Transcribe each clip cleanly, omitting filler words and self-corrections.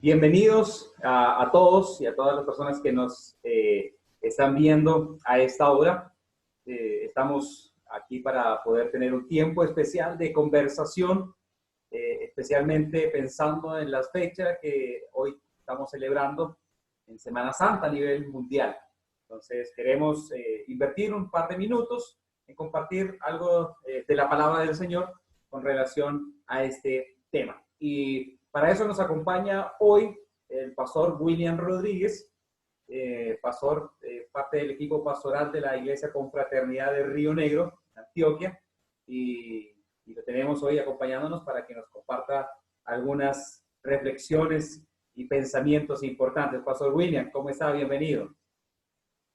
Bienvenidos a todos y a todas las personas que nos están viendo a esta hora. Estamos aquí para poder tener un tiempo especial de conversación, especialmente pensando en las fechas que hoy estamos celebrando en Semana Santa a nivel mundial. Entonces queremos invertir un par de minutos en compartir algo de la palabra del Señor con relación a este tema. Y para eso nos acompaña hoy el pastor William Rodríguez, pastor, parte del equipo pastoral de la Iglesia Confraternidad de Río Negro, Antioquia, y lo tenemos hoy acompañándonos para que nos comparta algunas reflexiones y pensamientos importantes. Pastor William, ¿cómo está? Bienvenido.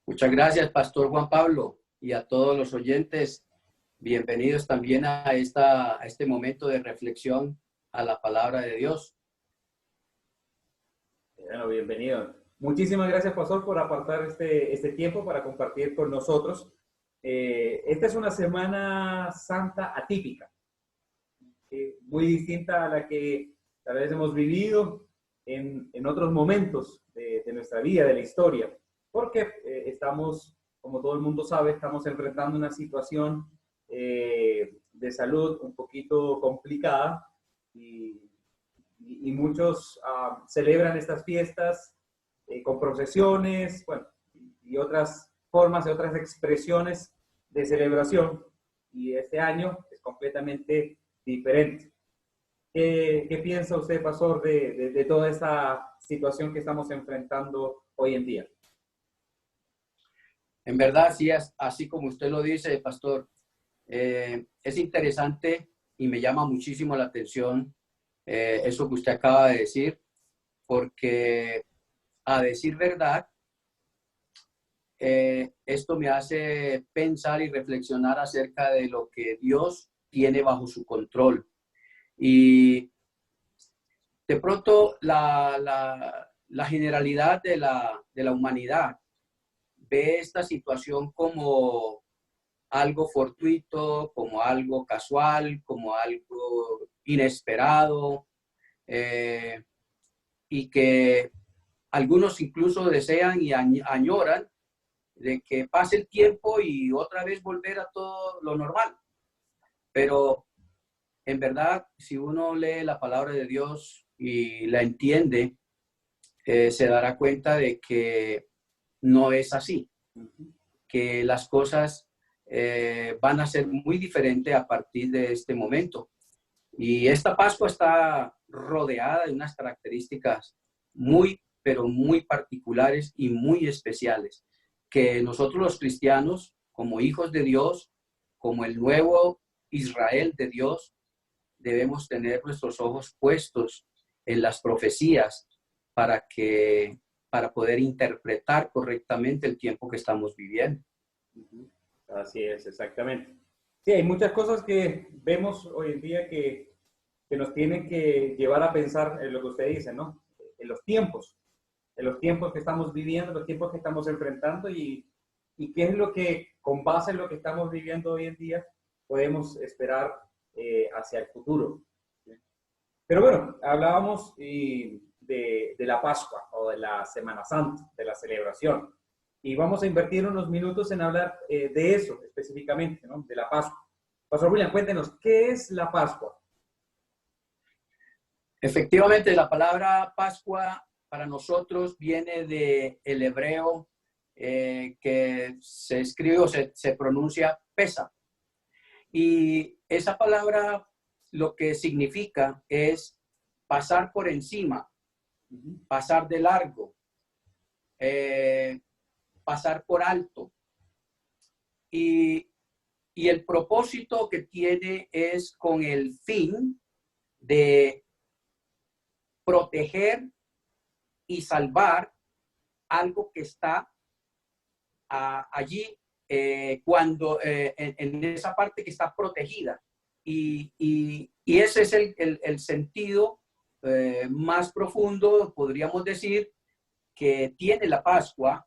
Muchas gracias, Pastor Juan Pablo, y a todos los oyentes. Bienvenidos también a este momento de reflexión a la palabra de Dios. Bueno, bienvenido. Muchísimas gracias, pastor, por apartar este tiempo para compartir con nosotros. Esta es una Semana Santa atípica, muy distinta a la que tal vez hemos vivido en otros momentos de nuestra vida, de la historia, porque estamos, como todo el mundo sabe, estamos enfrentando una situación de salud un poquito complicada y muchos celebran estas fiestas con procesiones, bueno, y otras formas, de otras expresiones de celebración, y este año es completamente diferente. ¿Qué piensa usted, pastor, de toda esta situación que estamos enfrentando hoy en día? En verdad, sí, así como usted lo dice, pastor, es interesante y me llama muchísimo la atención eso que usted acaba de decir, porque a decir verdad, esto me hace pensar y reflexionar acerca de lo que Dios tiene bajo su control. Y de pronto la generalidad de la humanidad ve esta situación como algo fortuito, como algo casual, como algo inesperado, y que algunos incluso desean y añoran de que pase el tiempo y otra vez volver a todo lo normal. Pero en verdad, si uno lee la palabra de Dios y la entiende, se dará cuenta de que no es así, que las cosas van a ser muy diferentes a partir de este momento. Y esta Pascua está rodeada de unas características muy, pero muy particulares y muy especiales, que nosotros los cristianos, como hijos de Dios, como el nuevo Israel de Dios, debemos tener nuestros ojos puestos en las profecías para poder interpretar correctamente el tiempo que estamos viviendo. Así es, exactamente. Sí, hay muchas cosas que vemos hoy en día que nos tienen que llevar a pensar en lo que usted dice, ¿no? En los tiempos que estamos viviendo, los tiempos que estamos enfrentando y qué es lo que, con base en lo que estamos viviendo hoy en día, podemos esperar hacia el futuro. Pero bueno, hablábamos de la Pascua o de la Semana Santa, de la celebración. Y vamos a invertir unos minutos en hablar de eso específicamente, ¿no? De la Pascua. Pastor William, cuéntenos, ¿qué es la Pascua? Efectivamente, la palabra Pascua para nosotros viene del hebreo que se escribe o se pronuncia Pesa. Y esa palabra lo que significa es pasar por encima, pasar de largo, pasar por alto. Y el propósito que tiene es con el fin de proteger y salvar algo que está allí cuando en esa parte que está protegida. Y ese es el sentido más profundo, podríamos decir, que tiene la Pascua,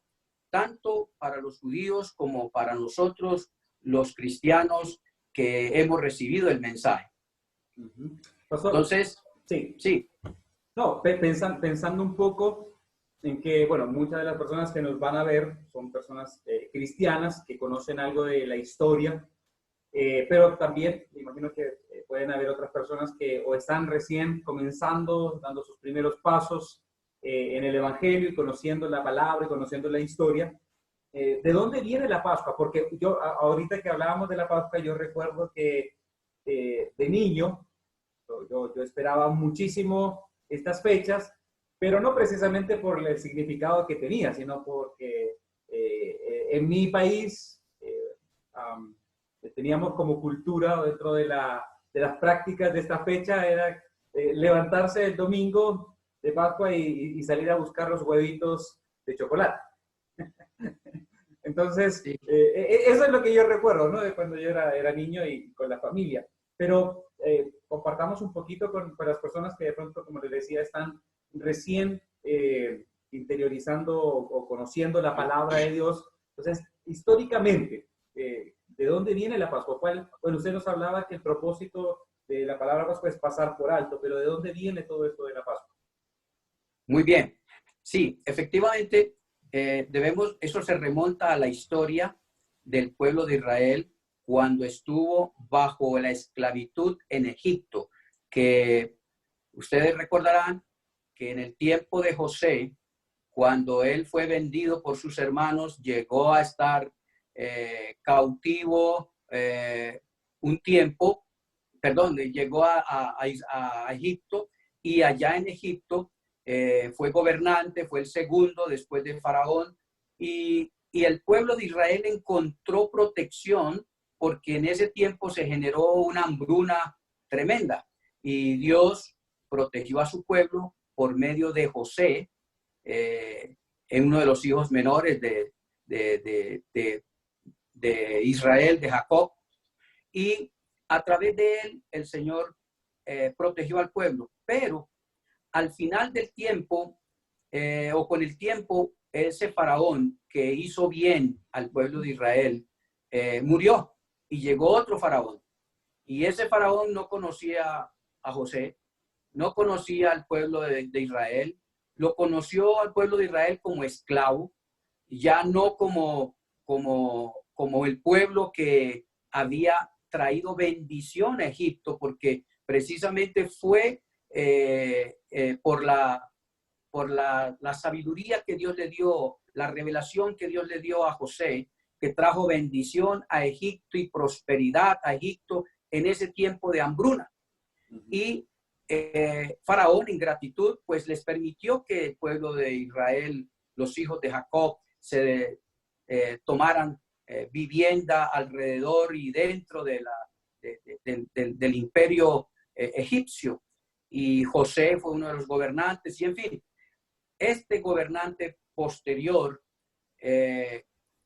tanto para los judíos como para nosotros, los cristianos que hemos recibido el mensaje. Pastor, Entonces, sí. sí. No, pensando un poco en que, bueno, muchas de las personas que nos van a ver son personas cristianas que conocen algo de la historia, pero también me imagino que pueden haber otras personas que o están recién comenzando, dando sus primeros pasos en el Evangelio y conociendo la palabra y conociendo la historia. ¿De dónde viene la Pascua? Porque yo, ahorita que hablábamos de la Pascua, yo recuerdo que de niño yo esperaba muchísimo estas fechas, pero no precisamente por el significado que tenía, sino porque en mi país teníamos como cultura dentro de las prácticas de esta fecha, era levantarse el domingo de Pascua y salir a buscar los huevitos de chocolate. Entonces, Sí. eso es lo que yo recuerdo, ¿no? De cuando yo era niño y con la familia. Pero compartamos un poquito con las personas que de pronto, como les decía, están recién interiorizando o conociendo la palabra de Dios. Entonces, históricamente, ¿de dónde viene la Pascua? Bueno, usted nos hablaba que el propósito de la palabra Pascua es pasar por alto, pero ¿de dónde viene todo esto de la Pascua? Muy bien. Sí, efectivamente, eso se remonta a la historia del pueblo de Israel cuando estuvo bajo la esclavitud en Egipto, que ustedes recordarán que en el tiempo de José, cuando él fue vendido por sus hermanos, llegó a estar cautivo un tiempo, perdón, llegó a Egipto, y allá en Egipto fue gobernante, fue el segundo después de Faraón, y el pueblo de Israel encontró protección porque en ese tiempo se generó una hambruna tremenda y Dios protegió a su pueblo por medio de José, en uno de los hijos menores de Israel, de Jacob, y a través de él el Señor protegió al pueblo. Pero al final del tiempo, o con el tiempo, ese faraón que hizo bien al pueblo de Israel murió y llegó otro faraón. Y ese faraón no conocía a José, no conocía al pueblo de Israel, lo conoció al pueblo de Israel como esclavo, ya no como el pueblo que había traído bendición a Egipto, porque precisamente fue por la sabiduría que Dios le dio, la revelación que Dios le dio a José, que trajo bendición a Egipto y prosperidad a Egipto en ese tiempo de hambruna. Y Faraón, en gratitud, pues les permitió que el pueblo de Israel, los hijos de Jacob, se tomaran vivienda alrededor y dentro del imperio egipcio. Y José fue uno de los gobernantes, y en fin, este gobernante posterior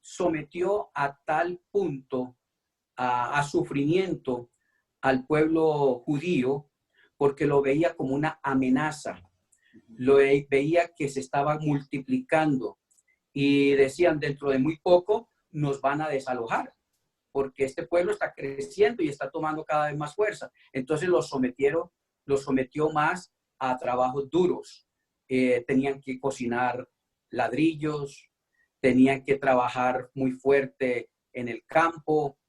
sometió a tal punto a sufrimiento al pueblo judío porque lo veía como una amenaza, lo veía que se estaba multiplicando y decían, dentro de muy poco nos van a desalojar porque este pueblo está creciendo y está tomando cada vez más fuerza. Entonces los sometió más a trabajos duros. Tenían que cocinar ladrillos, tenían que trabajar muy fuerte en el campo.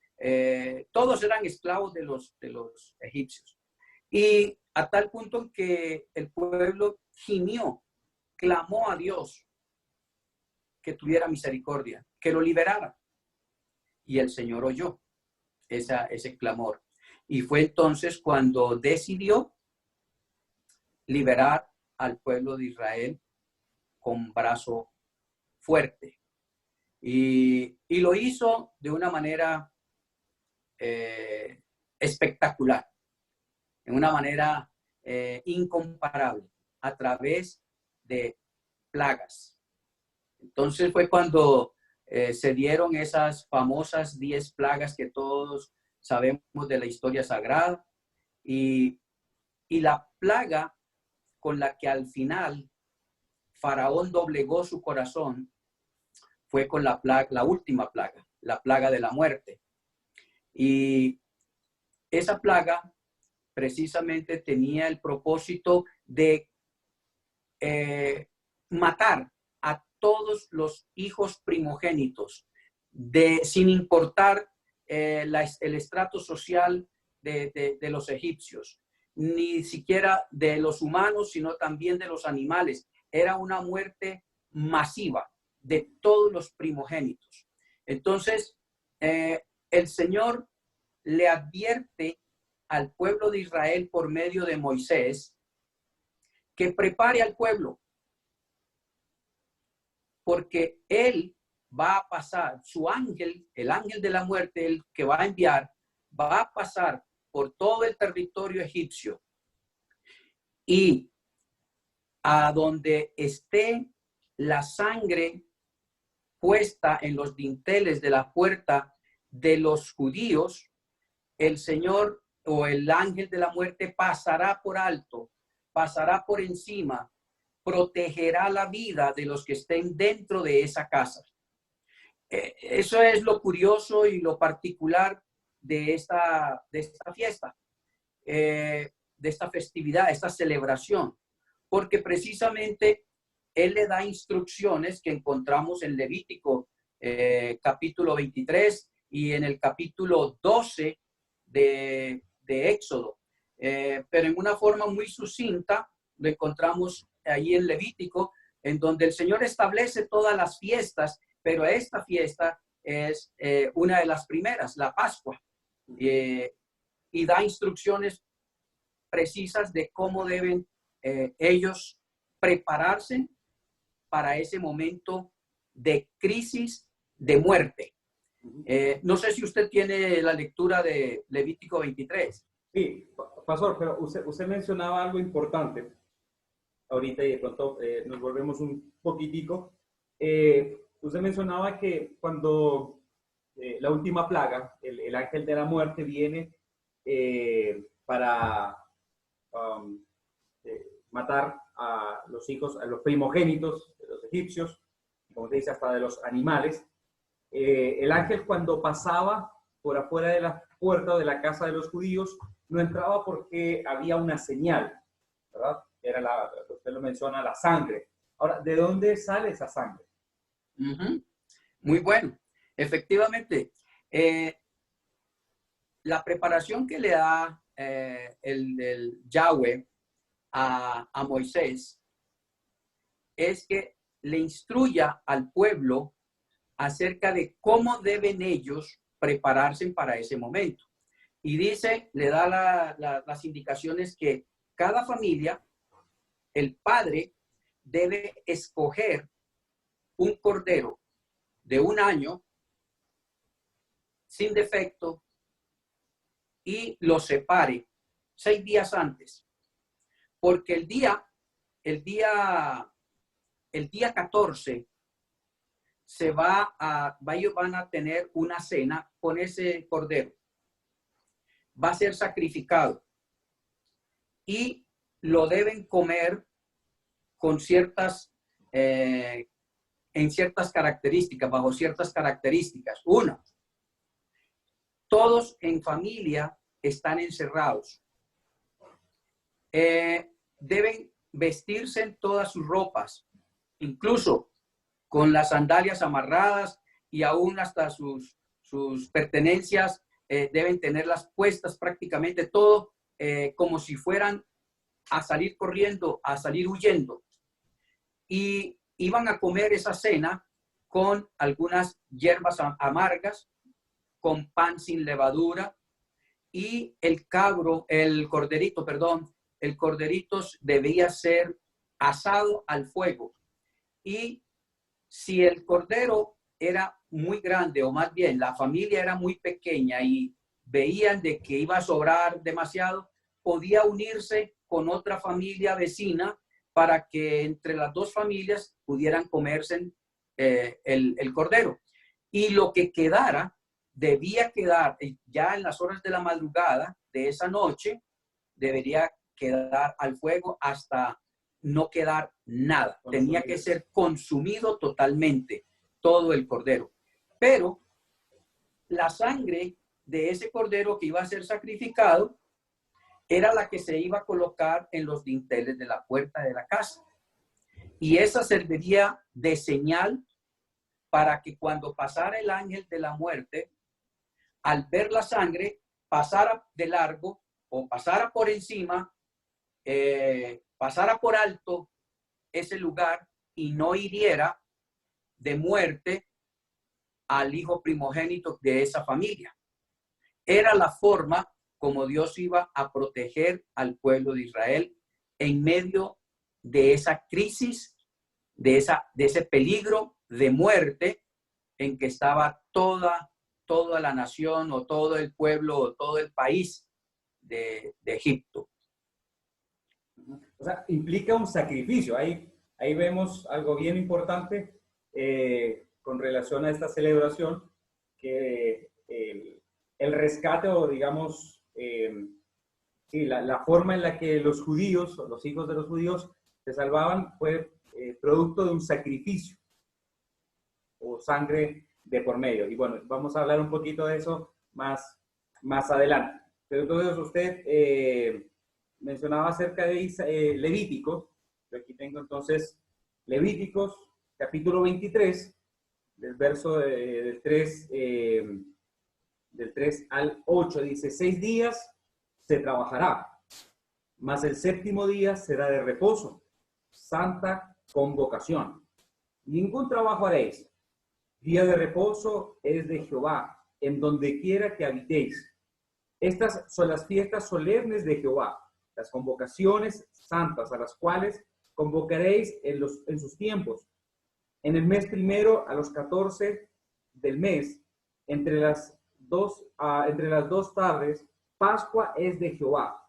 Todos eran esclavos de los egipcios. Y a tal punto en que el pueblo gimió, clamó a Dios que tuviera misericordia, que lo liberara. Y el Señor oyó ese clamor. Y fue entonces cuando decidió liberar al pueblo de Israel con brazo fuerte. Y lo hizo de una manera espectacular, de una manera incomparable, a través de plagas. Entonces fue cuando se dieron esas famosas 10 plagas que todos sabemos de la historia sagrada, y la plaga con la que al final Faraón doblegó su corazón fue con la última plaga, la plaga de la muerte. Y esa plaga precisamente tenía el propósito de matar a todos los hijos primogénitos, sin importar el estrato social de los egipcios, ni siquiera de los humanos, sino también de los animales. Era una muerte masiva de todos los primogénitos. Entonces, el Señor le advierte al pueblo de Israel por medio de Moisés que prepare al pueblo, porque él va a pasar, su ángel, el ángel de la muerte, el que va a enviar, va a pasar por todo el territorio egipcio, y a donde esté la sangre puesta en los dinteles de la puerta de los judíos, el Señor o el ángel de la muerte pasará por alto, pasará por encima, protegerá la vida de los que estén dentro de esa casa. Eso es lo curioso y lo particular de esta fiesta, de esta festividad, esta celebración, porque precisamente Él le da instrucciones que encontramos en Levítico capítulo 23 y en el capítulo 12 de Éxodo, pero en una forma muy sucinta lo encontramos ahí en Levítico, en donde el Señor establece todas las fiestas, pero esta fiesta es una de las primeras, la Pascua, y da instrucciones precisas de cómo deben ellos prepararse para ese momento de crisis, de muerte. No sé si usted tiene la lectura de Levítico 23. Sí, pastor, pero usted mencionaba algo importante ahorita y de pronto nos volvemos un poquitico. Usted mencionaba que cuando la última plaga, el ángel de la muerte viene para matar a los hijos, a los primogénitos de los egipcios, como se dice, hasta de los animales. El ángel, cuando pasaba por afuera de la puerta de la casa de los judíos, no entraba porque había una señal, ¿verdad? Era usted lo menciona, la sangre. Ahora, ¿de dónde sale esa sangre? Muy bueno. Efectivamente, la preparación que le da el Yahweh a Moisés es que le instruya al pueblo acerca de cómo deben ellos prepararse para ese momento. Y dice, le da las indicaciones que cada familia, el padre debe escoger un cordero de 1 año sin defecto y lo separe 6 días antes, porque el día 14 ellos van a tener una cena con ese cordero. Va a ser sacrificado y lo deben comer con en ciertas características, bajo ciertas características. Una, todos en familia están encerrados. Deben vestirse en todas sus ropas, incluso con las sandalias amarradas y aún hasta sus pertenencias deben tenerlas puestas, prácticamente todo como si fueran a salir corriendo, a salir huyendo. Y iban a comer esa cena con algunas hierbas amargas, con pan sin levadura, y el corderito debía ser asado al fuego. Y si el cordero era muy grande, o más bien la familia era muy pequeña y veían de que iba a sobrar demasiado, podía unirse con otra familia vecina para que entre las dos familias pudieran comerse el cordero. Y lo que quedara, debía quedar ya en las horas de la madrugada de esa noche, debería quedar al fuego hasta no quedar nada. Tenía que ser consumido totalmente todo el cordero. Pero la sangre de ese cordero que iba a ser sacrificado era la que se iba a colocar en los dinteles de la puerta de la casa. y esa serviría de señal para que cuando pasara el ángel de la muerte, al ver la sangre, pasara de largo o pasara por encima, pasara por alto ese lugar y no hiriera de muerte al hijo primogénito de esa familia. Era la forma como Dios iba a proteger al pueblo de Israel en medio de esa crisis, de ese peligro de muerte en que estaba toda la nación o todo el pueblo o todo el país de Egipto. O sea, implica un sacrificio. Ahí vemos algo bien importante con relación a esta celebración, que el rescate o digamos, sí, la forma en la que los judíos, o los hijos de los judíos, se salvaban fue producto de un sacrificio o sangre de por medio. Y bueno, vamos a hablar un poquito de eso más adelante. Pero entonces usted mencionaba acerca de Levíticos. Yo aquí tengo entonces Levíticos, capítulo 23, del verso del 3 al 8. Dice, 6 días se trabajará, mas el séptimo día será de reposo, santa convocación. Ningún trabajo haréis. Día de reposo es de Jehová, en donde quiera que habitéis. Estas son las fiestas solemnes de Jehová, las convocaciones santas, a las cuales convocaréis en sus tiempos. En el mes primero, a los 14 del mes, entre las dos tardes, Pascua es de Jehová.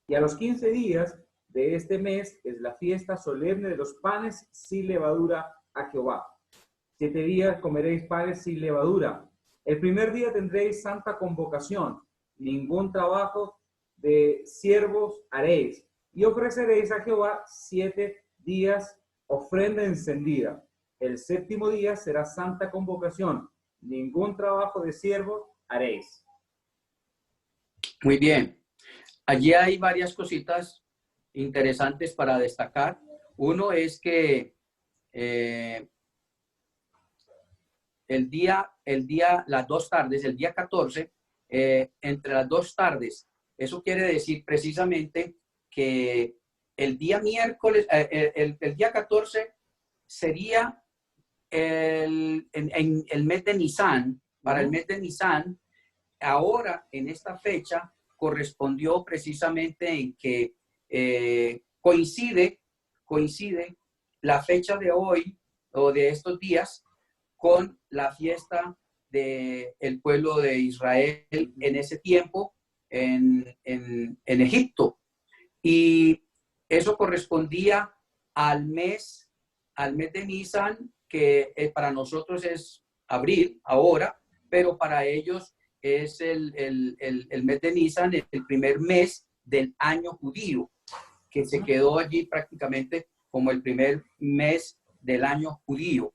Y a los 15 días de este mes es la fiesta solemne de los panes sin levadura a Jehová. 7 días comeréis panes sin levadura. El primer día tendréis santa convocación. Ningún trabajo de siervos haréis. Y ofreceréis a Jehová 7 días ofrenda encendida. El séptimo día será santa convocación. Ningún trabajo de siervos haréis. Muy bien. Allí hay varias cositas interesantes para destacar. Uno es que las 2 tardes, el día 14, entre las 2 tardes, eso quiere decir precisamente que el día miércoles, el día 14 sería en el mes de Nisan. Para el mes de Nisan, ahora en esta fecha correspondió precisamente en que coincide la fecha de hoy o de estos días con la fiesta del pueblo de Israel en ese tiempo en Egipto. Y eso correspondía al mes de Nisan, que para nosotros es abril ahora, pero para ellos es el mes de Nisan, el primer mes del año judío, que se quedó allí prácticamente como el primer mes del año judío.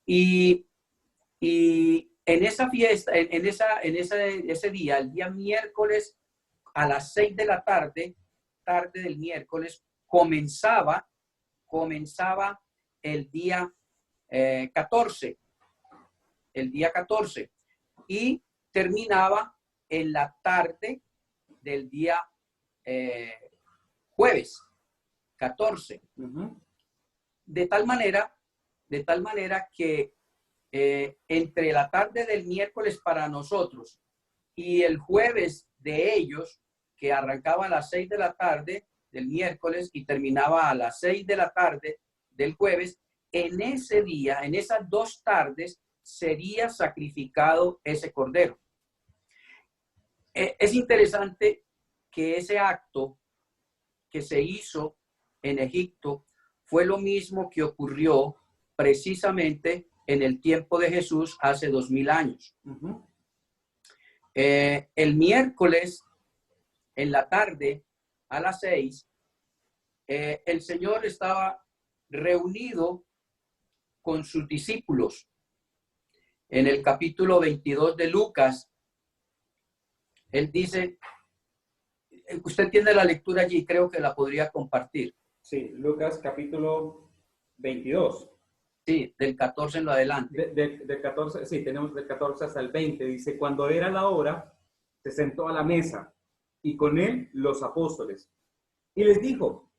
Y en esa fiesta, ese día, el día miércoles, a las 6 de la tarde del miércoles, comenzaba el día 14, y terminaba en la tarde del día jueves 14. De tal manera que entre la tarde del miércoles para nosotros y el jueves de ellos, que arrancaba a las 6 de la tarde del miércoles y terminaba a las 6 de la tarde del jueves, en ese día, en esas 2 tardes, sería sacrificado ese cordero. Es interesante que ese acto que se hizo en Egipto fue lo mismo que ocurrió precisamente en el tiempo de Jesús hace 2000 años. El miércoles en la tarde a las 6, el Señor estaba reunido con sus discípulos. En el capítulo 22 de Lucas, él dice, usted tiene la lectura allí, creo que la podría compartir. Sí, Lucas capítulo 22. Sí, del 14 en lo adelante. Del 14, sí, tenemos del 14 hasta el 20. Dice, cuando era la hora, se sentó a la mesa y con él los apóstoles. Y les dijo,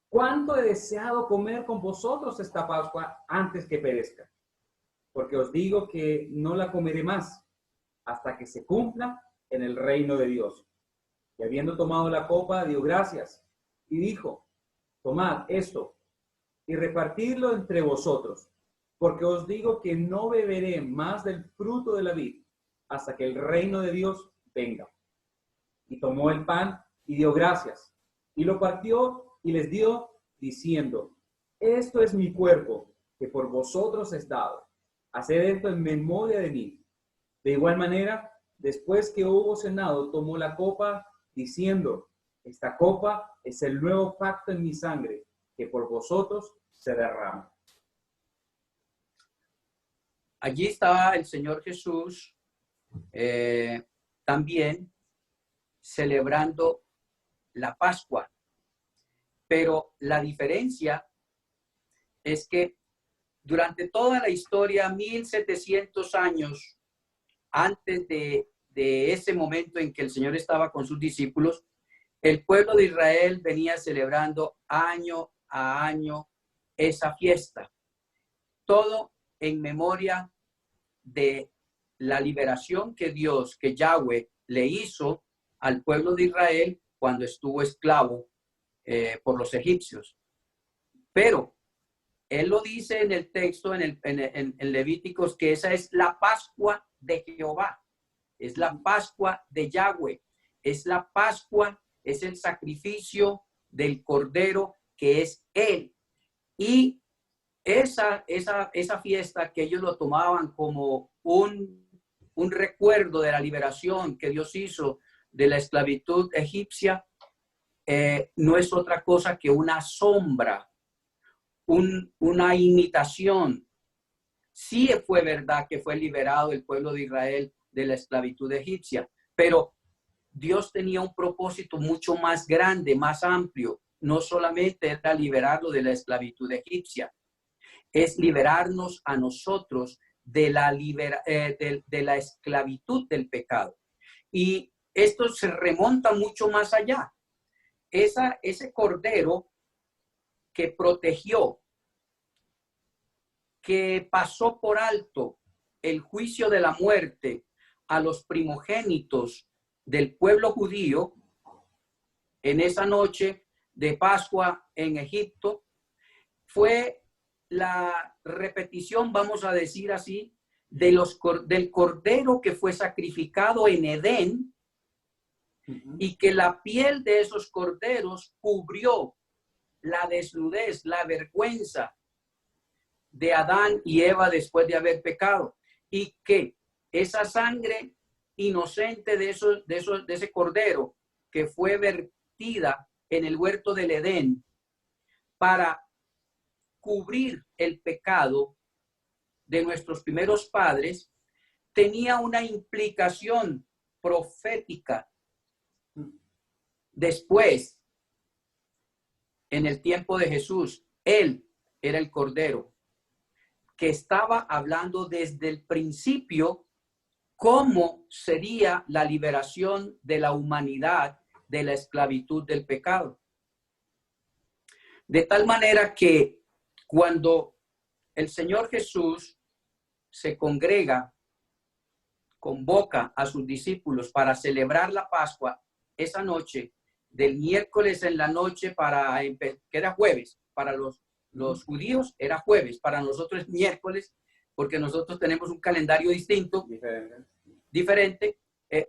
¿cuánto he deseado comer con vosotros esta Pascua antes que perezca? Porque os digo que no la comeré más hasta que se cumpla en el reino de Dios. Y habiendo tomado la copa, dio gracias y dijo, tomad esto y repartidlo entre vosotros, porque os digo que no beberé más del fruto de la vid hasta que el reino de Dios venga. Y tomó el pan y dio gracias, y lo partió y les dio, diciendo, esto es mi cuerpo, que por vosotros es dado. Haced esto en memoria de mí. De igual manera, después que hubo cenado, tomó la copa, diciendo, esta copa es el nuevo pacto en mi sangre, que por vosotros se derrama. Allí estaba el Señor Jesús también celebrando la Pascua. Pero la diferencia es que durante toda la historia, 1700 años antes de ese momento en que el Señor estaba con sus discípulos, el pueblo de Israel venía celebrando año a año esa fiesta. Todo en memoria de la liberación que Dios, que Yahweh le hizo al pueblo de Israel cuando estuvo esclavo por los egipcios. Pero él lo dice en el texto, en Levíticos, que esa es la Pascua de Jehová, es la Pascua de Yahweh, es la Pascua, es el sacrificio del Cordero que es Él. Y esa fiesta que ellos lo tomaban como un recuerdo de la liberación que Dios hizo de la esclavitud egipcia, no es otra cosa que una sombra, una imitación. Sí fue verdad que fue liberado el pueblo de Israel de la esclavitud egipcia, pero Dios tenía un propósito mucho más grande, más amplio. No solamente era liberarlo de la esclavitud egipcia, es liberarnos a nosotros de la esclavitud del pecado. Y esto se remonta mucho más allá. Ese cordero que protegió, que pasó por alto el juicio de la muerte a los primogénitos del pueblo judío en esa noche de Pascua en Egipto, fue la repetición, vamos a decir así, del cordero que fue sacrificado en Edén, y que la piel de esos corderos cubrió la desnudez, la vergüenza de Adán y Eva después de haber pecado, y que esa sangre inocente de ese cordero que fue vertida en el huerto del Edén para cubrir el pecado de nuestros primeros padres, tenía una implicación profética. Después, en el tiempo de Jesús, Él era el Cordero que estaba hablando desde el principio cómo sería la liberación de la humanidad de la esclavitud del pecado. De tal manera que cuando el Señor Jesús se congrega, convoca a sus discípulos para celebrar la Pascua esa noche, del miércoles en la noche que era jueves, para los judíos era jueves, para nosotros es miércoles, porque nosotros tenemos un calendario distinto, diferente.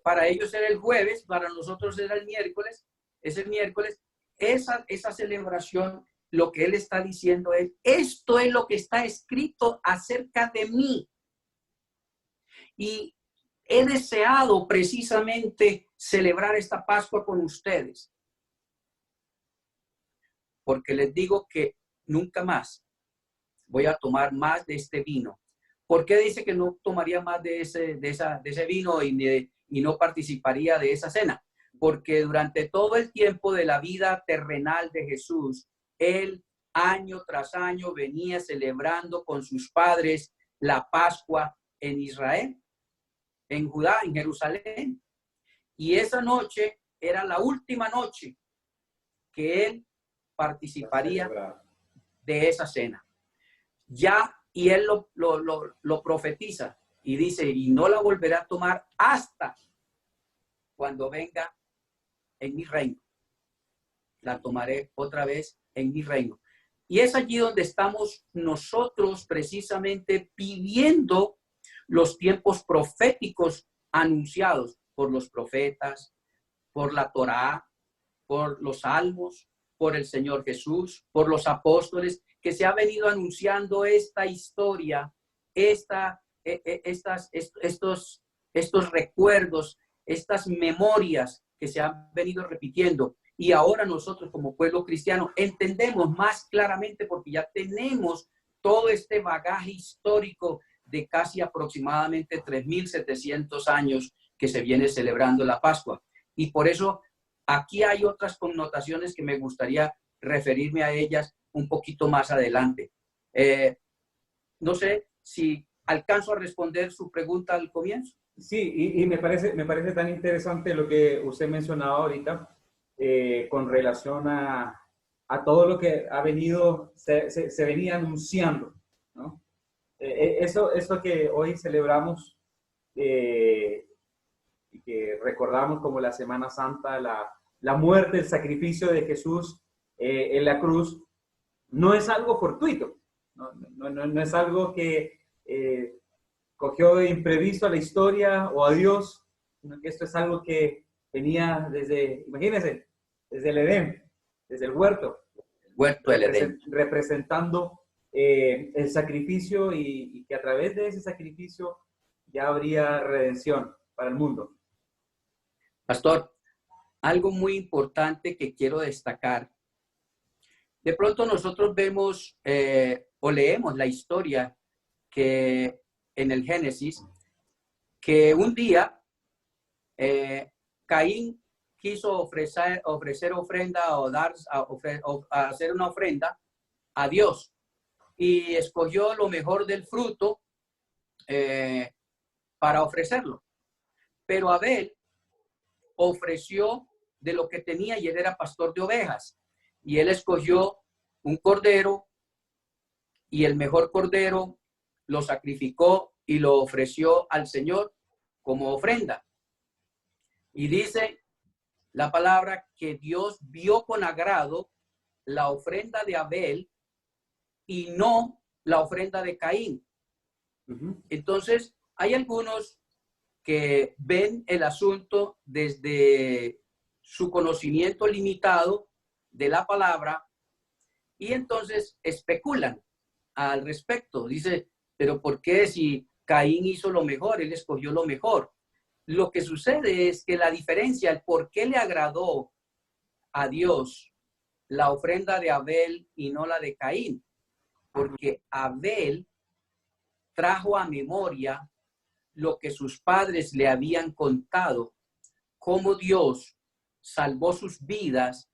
Para ellos era el jueves, para nosotros era el miércoles, es el miércoles. Esa celebración, lo que él está diciendo es, esto es lo que está escrito acerca de mí. Y he deseado precisamente celebrar esta Pascua con ustedes, porque les digo que nunca más voy a tomar más de este vino. ¿Por qué dice que no tomaría más de ese vino y no participaría de esa cena? Porque durante todo el tiempo de la vida terrenal de Jesús, Él año tras año venía celebrando con sus padres la Pascua en Israel, en Judá, en Jerusalén. Y esa noche era la última noche que él participaría de esa cena. Ya, y él lo profetiza y dice, y no la volverá a tomar hasta cuando venga en mi reino. La tomaré otra vez en mi reino. Y es allí donde estamos nosotros precisamente pidiendo los tiempos proféticos anunciados por los profetas, por la Torá, por los salmos, por el Señor Jesús, por los apóstoles, que se ha venido anunciando esta historia, estos recuerdos, estas memorias que se han venido repitiendo. Y ahora nosotros como pueblo cristiano entendemos más claramente porque ya tenemos todo este bagaje histórico de casi aproximadamente 3.700 años que se viene celebrando la Pascua. Y por eso aquí hay otras connotaciones que me gustaría referirme a ellas un poquito más adelante. No sé si alcanzo a responder su pregunta al comienzo. Sí, y me parece tan interesante lo que usted mencionaba ahorita con relación a todo lo que ha venido, se venía anunciando, ¿no? Eso que hoy celebramos y que recordamos como la Semana Santa, la muerte, el sacrificio de Jesús en la cruz, no es algo fortuito, no es algo que cogió de imprevisto a la historia o a Dios, sino que esto es algo que venía desde, imagínense, desde el Edén, desde el huerto. Huerto del Edén. Representando el sacrificio y que a través de ese sacrificio ya habría redención para el mundo. Pastor, algo muy importante que quiero destacar. De pronto nosotros vemos o leemos la historia que en el Génesis, que un día Caín quiso ofrecer ofrenda o hacer una ofrenda a Dios y escogió lo mejor del fruto para ofrecerlo. Pero Abel ofreció de lo que tenía y él era pastor de ovejas y él escogió un cordero y el mejor cordero lo sacrificó y lo ofreció al Señor como ofrenda. Y dice la palabra que Dios vio con agrado la ofrenda de Abel y no la ofrenda de Caín. Entonces, hay algunos que ven el asunto desde su conocimiento limitado de la palabra y entonces especulan al respecto. Dice, pero ¿por qué si Caín hizo lo mejor, él escogió lo mejor? Lo que sucede es que la diferencia, el por qué le agradó a Dios la ofrenda de Abel y no la de Caín, porque Abel trajo a memoria lo que sus padres le habían contado, cómo Dios salvó sus vidas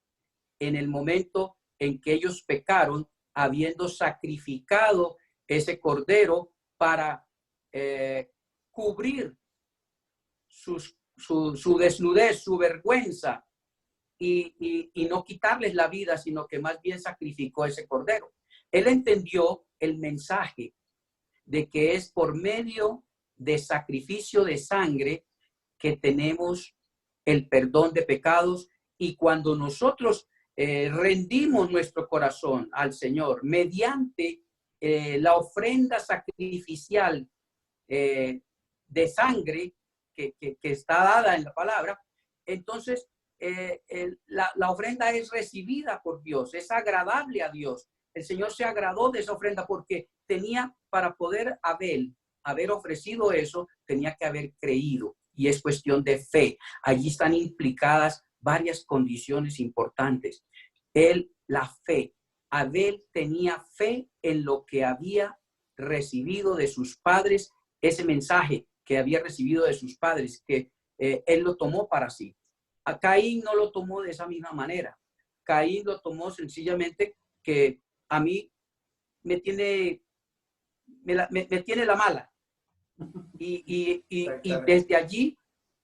en el momento en que ellos pecaron, habiendo sacrificado ese cordero para cubrir su desnudez, su vergüenza, y no quitarles la vida, sino que más bien sacrificó ese cordero. Él entendió el mensaje de que es por medio de sacrificio de sangre que tenemos el perdón de pecados, y cuando nosotros rendimos nuestro corazón al Señor mediante la ofrenda sacrificial de sangre que está dada en la palabra, entonces la ofrenda es recibida por Dios, es agradable a Dios. El Señor se agradó de esa ofrenda porque tenía, para poder haber ofrecido eso, tenía que haber creído, y es cuestión de fe. Allí están implicadas varias condiciones importantes. La fe. Abel tenía fe en lo que había recibido de sus padres, ese mensaje que había recibido de sus padres, que él lo tomó para sí. A Caín no lo tomó de esa misma manera. Caín lo tomó sencillamente que a mí me tiene, me tiene la mala. Y desde allí,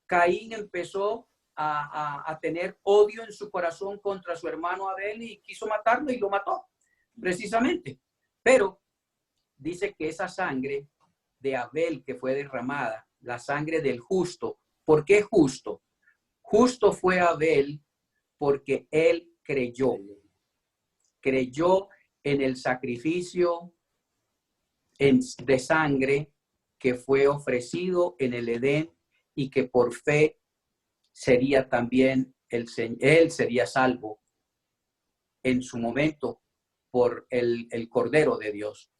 Caín empezó a tener odio en su corazón contra su hermano Abel y quiso matarlo y lo mató, precisamente. Pero dice que esa sangre de Abel que fue derramada, la sangre del justo. ¿Por qué justo? Justo fue Abel porque él creyó en el sacrificio de sangre que fue ofrecido en el Edén y que por fe sería también él sería salvo en su momento por el Cordero de Dios.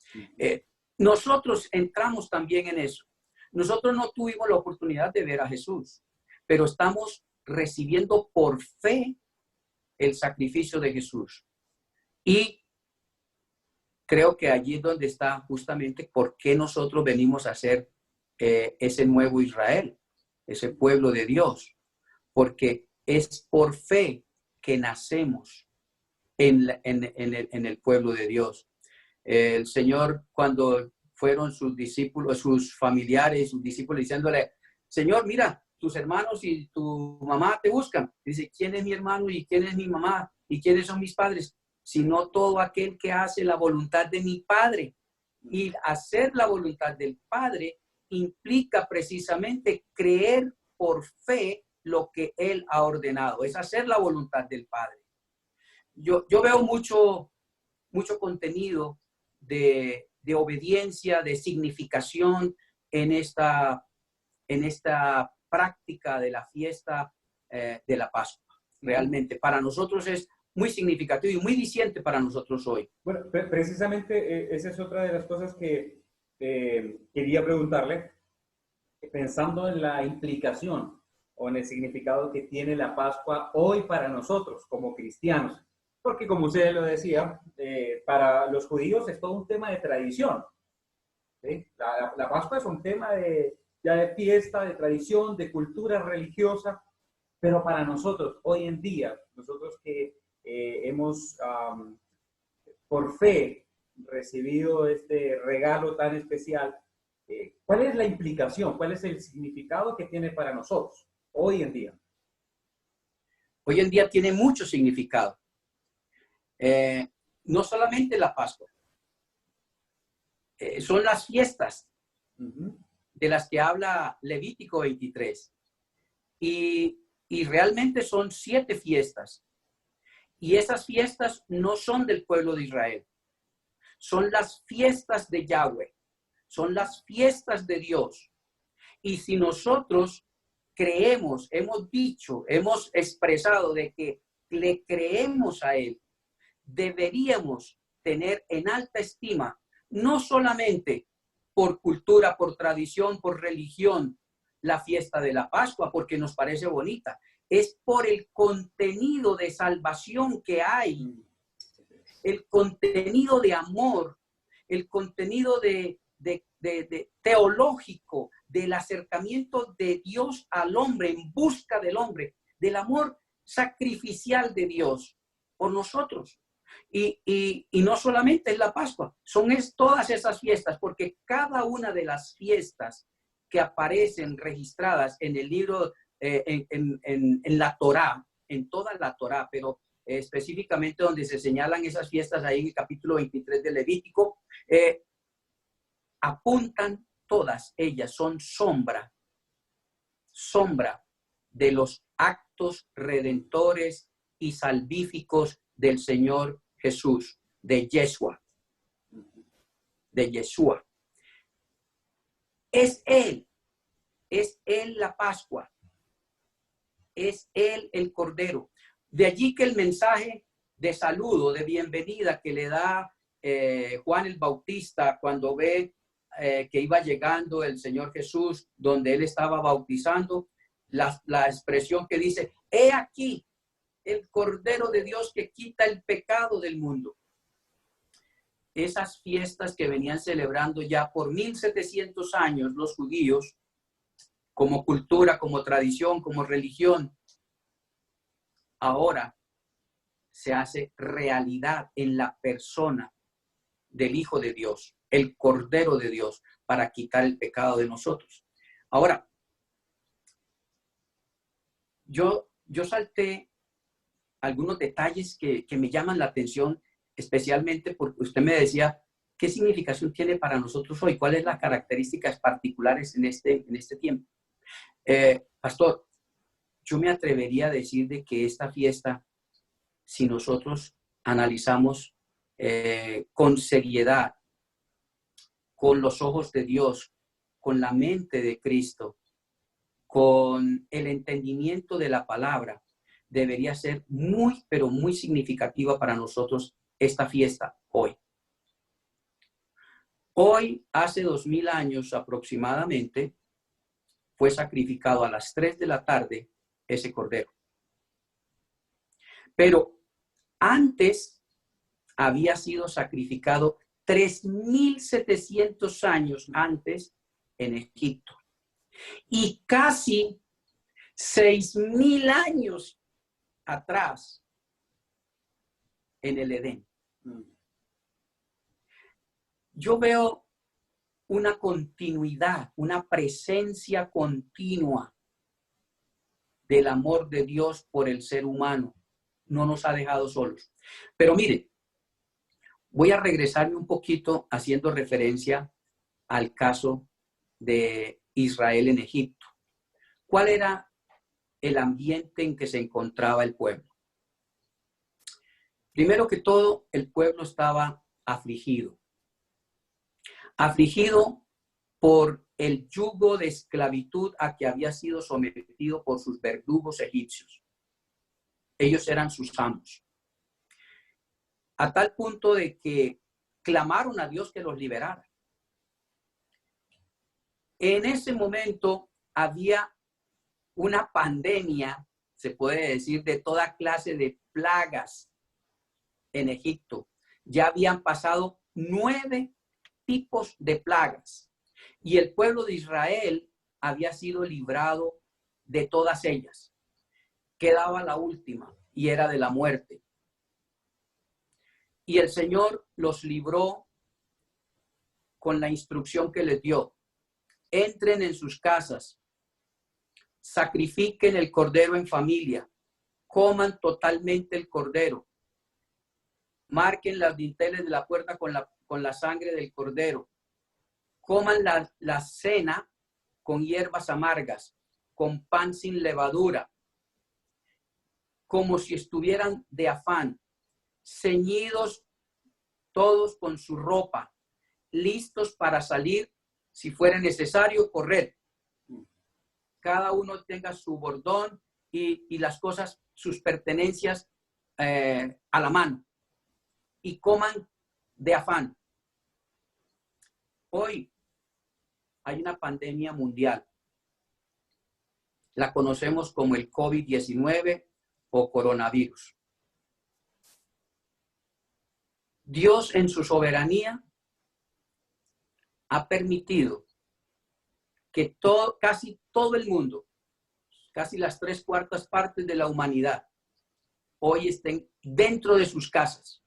Nosotros entramos también en eso. Nosotros no tuvimos la oportunidad de ver a Jesús, pero estamos recibiendo por fe el sacrificio de Jesús. Y creo que allí es donde está justamente por qué nosotros venimos a ser ese nuevo Israel, ese pueblo de Dios, porque es por fe que nacemos en el pueblo de Dios. El Señor, cuando fueron sus discípulos, sus familiares, sus discípulos diciéndole, Señor, mira, tus hermanos y tu mamá te buscan. Dice, ¿quién es mi hermano y quién es mi mamá y quiénes son mis padres? Sino todo aquel que hace la voluntad de mi Padre. Y hacer la voluntad del Padre implica precisamente creer por fe lo que Él ha ordenado. Es hacer la voluntad del Padre. Yo veo mucho contenido de obediencia, de significación en esta práctica de la fiesta de la Pascua. Realmente para nosotros es muy significativo y muy diciente para nosotros hoy. Bueno, precisamente esa es otra de las cosas que quería preguntarle, pensando en la implicación o en el significado que tiene la Pascua hoy para nosotros como cristianos. Porque como usted lo decía, para los judíos es todo un tema de tradición. ¿Sí? La Pascua es un tema ya de fiesta, de tradición, de cultura religiosa, pero para nosotros hoy en día, nosotros que hemos por fe recibido este regalo tan especial, ¿cuál es la implicación? ¿Cuál es el significado que tiene para nosotros hoy en día? Hoy en día tiene mucho significado. No solamente la Pascua, son las fiestas de las que habla Levítico 23. Y realmente son 7 fiestas. Y esas fiestas no son del pueblo de Israel. Son las fiestas de Yahweh. Son las fiestas de Dios. Y si nosotros creemos, hemos dicho, hemos expresado de que le creemos a Él, deberíamos tener en alta estima, no solamente por cultura, por tradición, por religión, la fiesta de la Pascua, porque nos parece bonita, es por el contenido de salvación que hay, el contenido de amor, el contenido de teológico, del acercamiento de Dios al hombre, en busca del hombre, del amor sacrificial de Dios por nosotros. Y no solamente es la Pascua, son todas esas fiestas, porque cada una de las fiestas que aparecen registradas en el libro, en la Torá, en toda la Torá, pero específicamente donde se señalan esas fiestas ahí en el capítulo 23 de Levítico, apuntan todas ellas, son sombra de los actos redentores y salvíficos del Señor Jesús, de Yeshua. Es Él la Pascua, es Él el Cordero. De allí que el mensaje de saludo, de bienvenida que le da Juan el Bautista cuando ve que iba llegando el Señor Jesús, donde Él estaba bautizando, la expresión que dice, he aquí el Cordero de Dios que quita el pecado del mundo. Esas fiestas que venían celebrando ya por 1700 años los judíos, como cultura, como tradición, como religión, ahora se hace realidad en la persona del Hijo de Dios, el Cordero de Dios, para quitar el pecado de nosotros. Ahora, yo salté algunos detalles que me llaman la atención, especialmente porque usted me decía, ¿qué significación tiene para nosotros hoy? ¿Cuáles las características particulares en este tiempo? Pastor, yo me atrevería a decir de que esta fiesta, si nosotros analizamos con seriedad, con los ojos de Dios, con la mente de Cristo, con el entendimiento de la palabra, debería ser muy, pero muy significativa para nosotros esta fiesta hoy. Hoy, hace 2000 años aproximadamente, fue sacrificado a las 3 de la tarde ese cordero. Pero antes había sido sacrificado 3700 años antes en Egipto. Y casi 6000 años atrás en el Edén. Yo veo una continuidad, una presencia continua del amor de Dios por el ser humano. No nos ha dejado solos. Pero mire, voy a regresarme un poquito haciendo referencia al caso de Israel en Egipto. ¿Cuál era el ambiente en que se encontraba el pueblo? Primero que todo, el pueblo estaba afligido. Afligido por el yugo de esclavitud a que había sido sometido por sus verdugos egipcios. Ellos eran sus amos. A tal punto de que clamaron a Dios que los liberara. En ese momento había una pandemia, se puede decir, de toda clase de plagas en Egipto. Ya habían pasado 9 tipos de plagas y el pueblo de Israel había sido librado de todas ellas. Quedaba la última y era de la muerte. Y el Señor los libró con la instrucción que les dio. Entren en sus casas, sacrifiquen el cordero en familia, coman totalmente el cordero, marquen las dinteles de la puerta con la sangre del cordero, coman la cena con hierbas amargas, con pan sin levadura, como si estuvieran de afán, ceñidos todos con su ropa, listos para salir si fuera necesario correr. Cada uno tenga su bordón y las cosas, sus pertenencias a la mano y coman de afán. Hoy hay una pandemia mundial. La conocemos como el COVID-19 o coronavirus. Dios en su soberanía ha permitido que casi todo el mundo, casi las 3/4 partes de la humanidad, hoy estén dentro de sus casas,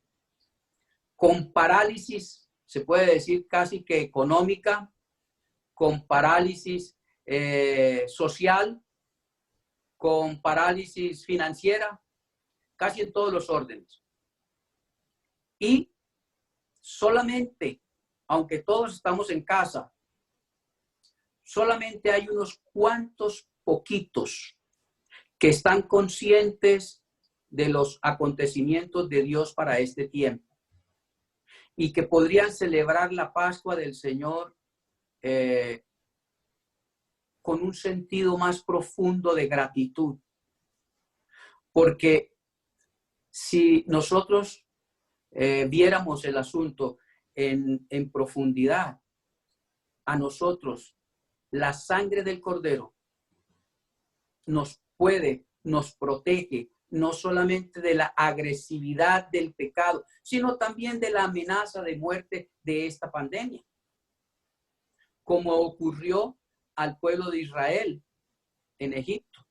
con parálisis, se puede decir casi que económica, con parálisis social, con parálisis financiera, casi en todos los órdenes. Y solamente, aunque todos estamos en casa, solamente hay unos cuantos poquitos que están conscientes de los acontecimientos de Dios para este tiempo y que podrían celebrar la Pascua del Señor con un sentido más profundo de gratitud. Porque si nosotros viéramos el asunto en profundidad, a nosotros la sangre del Cordero nos protege, no solamente de la agresividad del pecado, sino también de la amenaza de muerte de esta pandemia, como ocurrió al pueblo de Israel en Egipto.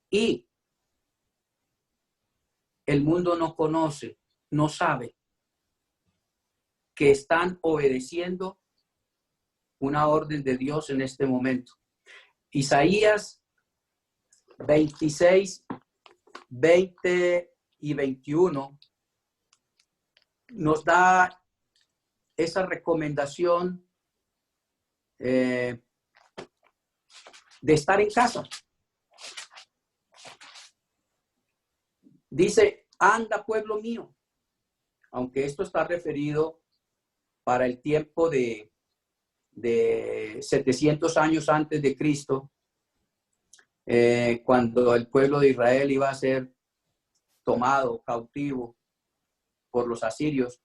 Y el mundo no conoce, no sabe que están obedeciendo una orden de Dios en este momento. Isaías 26, 20 y 21 nos da esa recomendación de estar en casa. Dice, anda pueblo mío, aunque esto está referido para el tiempo de 700 años antes de Cristo, cuando el pueblo de Israel iba a ser tomado cautivo por los asirios.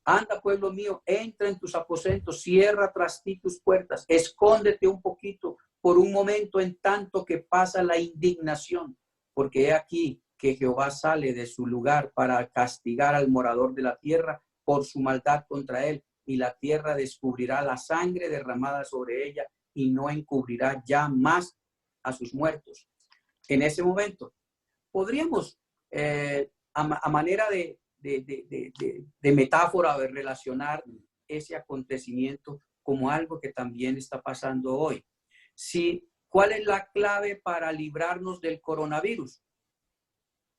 Anda, pueblo mío, entra en tus aposentos, cierra tras ti tus puertas, escóndete un poquito por un momento en tanto que pasa la indignación, porque he aquí que Jehová sale de su lugar para castigar al morador de la tierra por su maldad contra él, y la tierra descubrirá la sangre derramada sobre ella y no encubrirá ya más a sus muertos. En ese momento podríamos, a manera de metáfora, de relacionar ese acontecimiento como algo que también está pasando hoy. ¿Cuál es la clave para librarnos del coronavirus?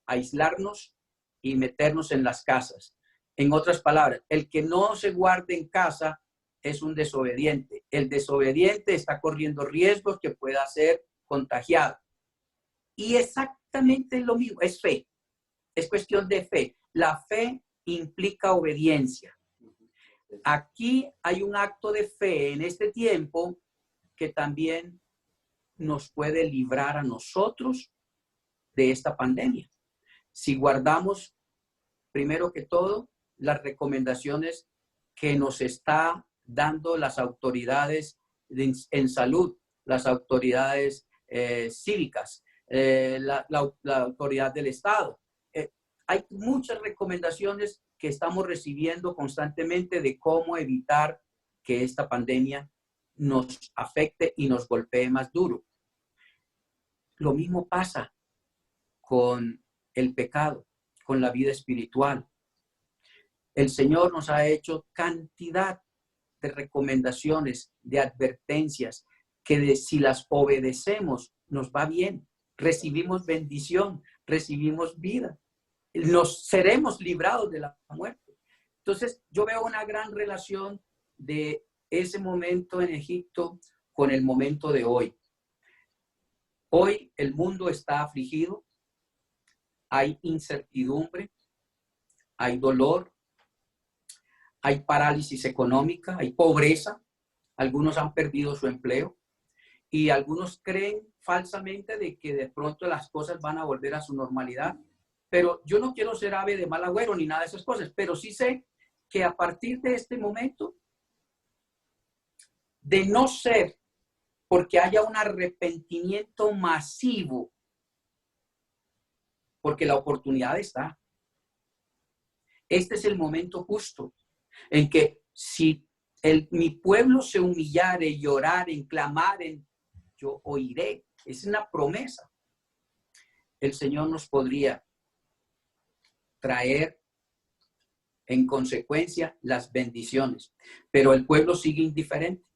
Aislarnos y meternos en las casas. En otras palabras, el que no se guarde en casa es un desobediente. El desobediente está corriendo riesgos que pueda ser contagiado. Y exactamente lo mismo, es fe. Es cuestión de fe. La fe implica obediencia. Aquí hay un acto de fe en este tiempo que también nos puede librar a nosotros de esta pandemia. Si guardamos, primero que todo, las recomendaciones que nos está dando las autoridades en salud, las autoridades cívicas, la autoridad del Estado. Hay muchas recomendaciones que estamos recibiendo constantemente de cómo evitar que esta pandemia nos afecte y nos golpee más duro. Lo mismo pasa con el pecado, con la vida espiritual. El Señor nos ha hecho cantidad de recomendaciones, de advertencias, que si las obedecemos nos va bien, recibimos bendición, recibimos vida, nos seremos librados de la muerte. Entonces yo veo una gran relación de ese momento en Egipto con el momento de hoy. Hoy el mundo está afligido, hay incertidumbre, hay dolor, hay parálisis económica, hay pobreza, algunos han perdido su empleo y algunos creen falsamente de que de pronto las cosas van a volver a su normalidad. Pero yo no quiero ser ave de mal agüero ni nada de esas cosas, pero sí sé que a partir de este momento, de no ser porque haya un arrepentimiento masivo, porque la oportunidad está. Este es el momento justo en que si mi pueblo se humillare, llorare, clamare, yo oiré. Es una promesa. El Señor nos podría traer en consecuencia las bendiciones, pero el pueblo sigue indiferente.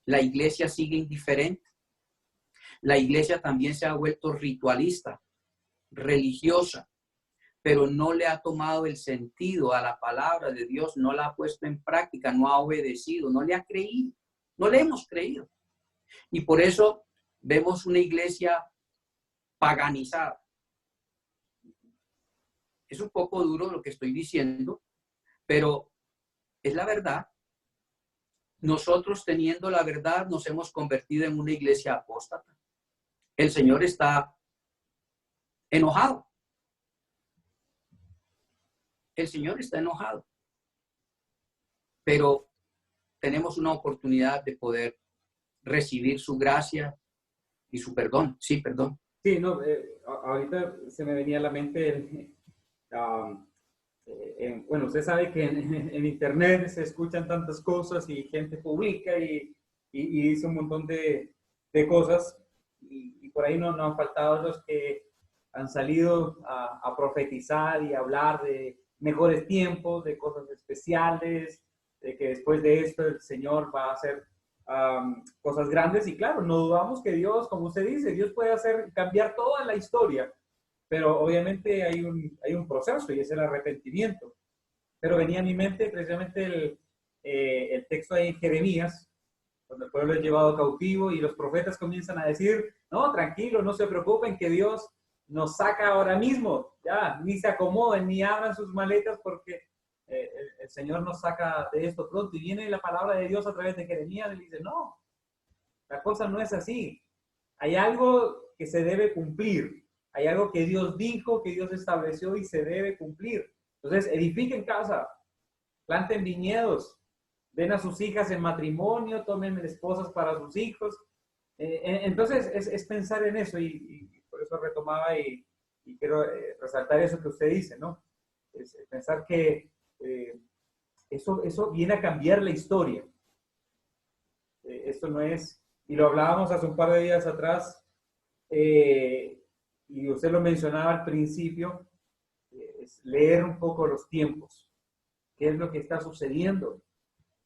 La iglesia sigue indiferente. La iglesia también se ha vuelto ritualista, religiosa, pero no le ha tomado el sentido a la palabra de Dios, no la ha puesto en práctica, no ha obedecido, no le ha creído, no le hemos creído. Y por eso vemos una iglesia paganizada. Es un poco duro lo que estoy diciendo, pero es la verdad. Nosotros, teniendo la verdad, nos hemos convertido en una iglesia apóstata. El Señor está enojado. El Señor está enojado. Pero tenemos una oportunidad de poder recibir su gracia y su perdón. Sí, perdón. Sí, no, ahorita se me venía a la mente bueno, usted sabe que en Internet se escuchan tantas cosas y gente publica y dice un montón de cosas y por ahí no han faltado los que han salido a profetizar y hablar de mejores tiempos, de cosas especiales, de que después de esto el Señor va a hacer cosas grandes. Y claro, no dudamos que Dios, como usted dice, Dios puede hacer cambiar toda la historia, pero obviamente hay un proceso y es el arrepentimiento. Pero venía a mi mente precisamente el texto ahí en Jeremías, cuando el pueblo es llevado cautivo y los profetas comienzan a decir, no, tranquilo, no se preocupen, que Dios nos saca ahora mismo, ya, ni se acomoden, ni abran sus maletas, porque el Señor nos saca de esto pronto. Y viene la palabra de Dios a través de Jeremías y dice, no, la cosa no es así. Hay algo que se debe cumplir, hay algo que Dios dijo, que Dios estableció y se debe cumplir. Entonces, edifiquen casa, planten viñedos, den a sus hijas en matrimonio, tomen esposas para sus hijos. Entonces, es pensar en eso y por eso retomaba y quiero resaltar eso que usted dice, ¿no? Es pensar que eso viene a cambiar la historia. Esto no es, y lo hablábamos hace un par de días atrás, y usted lo mencionaba al principio, es leer un poco los tiempos. ¿Qué es lo que está sucediendo?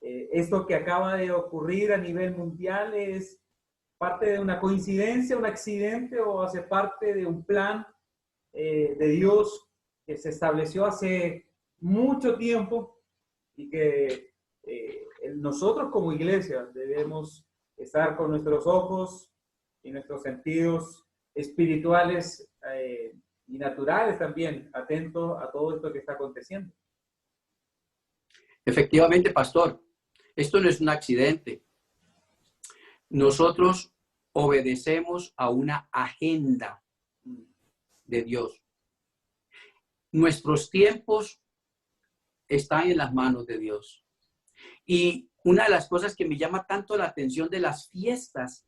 Esto que acaba de ocurrir a nivel mundial es parte de una coincidencia, un accidente, o hace parte de un plan de Dios que se estableció hace mucho tiempo y que nosotros como iglesia debemos estar con nuestros ojos y nuestros sentidos espirituales y naturales también atentos a todo esto que está aconteciendo. Efectivamente, pastor, esto no es un accidente. Nosotros obedecemos a una agenda de Dios. Nuestros tiempos están en las manos de Dios. Y una de las cosas que me llama tanto la atención de las fiestas,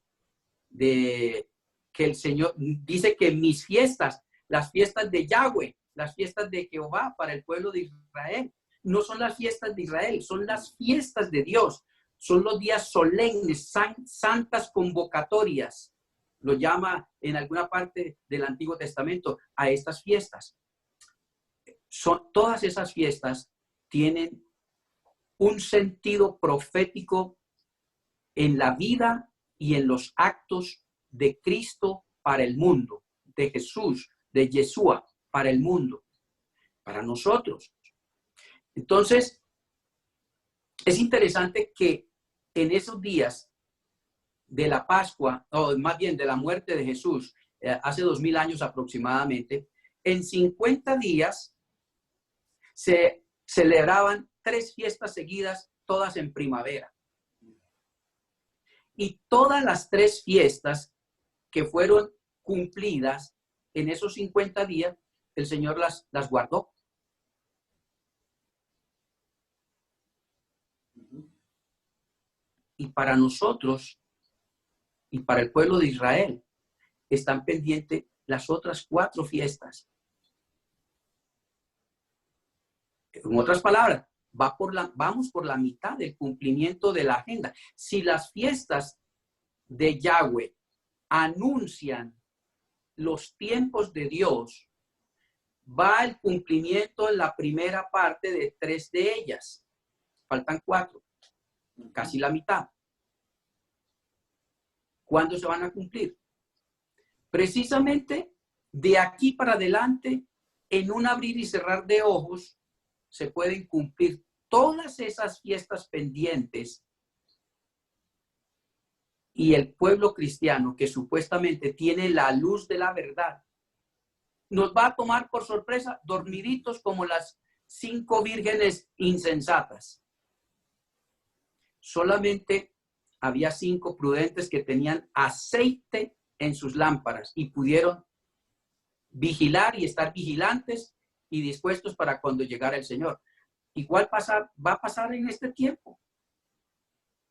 de que el Señor dice que mis fiestas, las fiestas de Yahweh, las fiestas de Jehová para el pueblo de Israel, no son las fiestas de Israel, son las fiestas de Dios. Son los días solemnes, santas convocatorias. Lo llama en alguna parte del Antiguo Testamento a estas fiestas. Todas esas fiestas tienen un sentido profético en la vida y en los actos de Cristo para el mundo, de Jesús, de Yeshua para el mundo, para nosotros. Entonces, es interesante que en esos días de la Pascua, o más bien de la muerte de Jesús, hace 2000 años aproximadamente, en 50 días se celebraban 3 fiestas seguidas, todas en primavera. Y todas las 3 fiestas que fueron cumplidas en esos 50 días, el Señor las guardó. Y para nosotros y para el pueblo de Israel están pendientes las otras 4 fiestas. En otras palabras, vamos por la mitad del cumplimiento de la agenda. Si las fiestas de Yahweh anuncian los tiempos de Dios, va el cumplimiento en la primera parte de 3 de ellas. Faltan 4, casi la mitad. ¿Cuándo se van a cumplir? Precisamente de aquí para adelante, en un abrir y cerrar de ojos, se pueden cumplir todas esas fiestas pendientes, y el pueblo cristiano, que supuestamente tiene la luz de la verdad, nos va a tomar por sorpresa, dormiditos como las 5 vírgenes insensatas. Solamente había 5 prudentes que tenían aceite en sus lámparas y pudieron vigilar y estar vigilantes y dispuestos para cuando llegara el Señor. Igual va a pasar en este tiempo.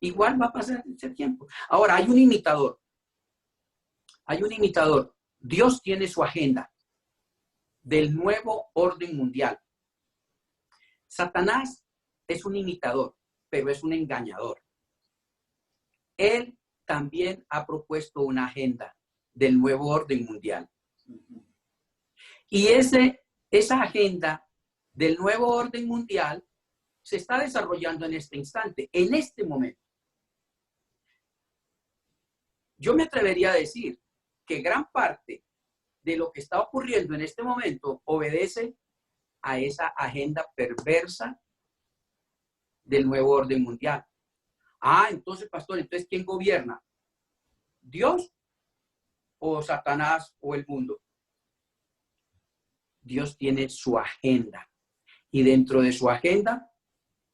Igual va a pasar en este tiempo. Ahora, hay un imitador. Hay un imitador. Dios tiene su agenda del nuevo orden mundial. Satanás es un imitador, pero es un engañador. Él también ha propuesto una agenda del nuevo orden mundial. Y esa agenda del nuevo orden mundial se está desarrollando en este instante, en este momento. Yo me atrevería a decir que gran parte de lo que está ocurriendo en este momento obedece a esa agenda perversa del nuevo orden mundial. Ah, entonces, pastor, entonces, ¿quién gobierna? ¿Dios o Satanás o el mundo? Dios tiene su agenda y dentro de su agenda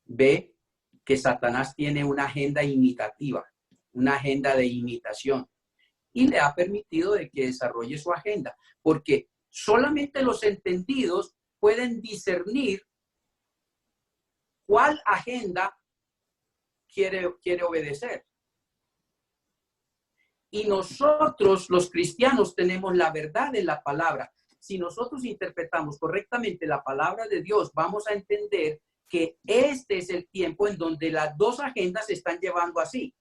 ve que Satanás tiene una agenda imitativa, una agenda de imitación y le ha permitido de que desarrolle su agenda, porque solamente los entendidos pueden discernir cuál agenda quiere obedecer. Y nosotros, los cristianos, tenemos la verdad de la palabra. Si nosotros interpretamos correctamente la palabra de Dios, vamos a entender que este es el tiempo en donde las dos agendas se están llevando así.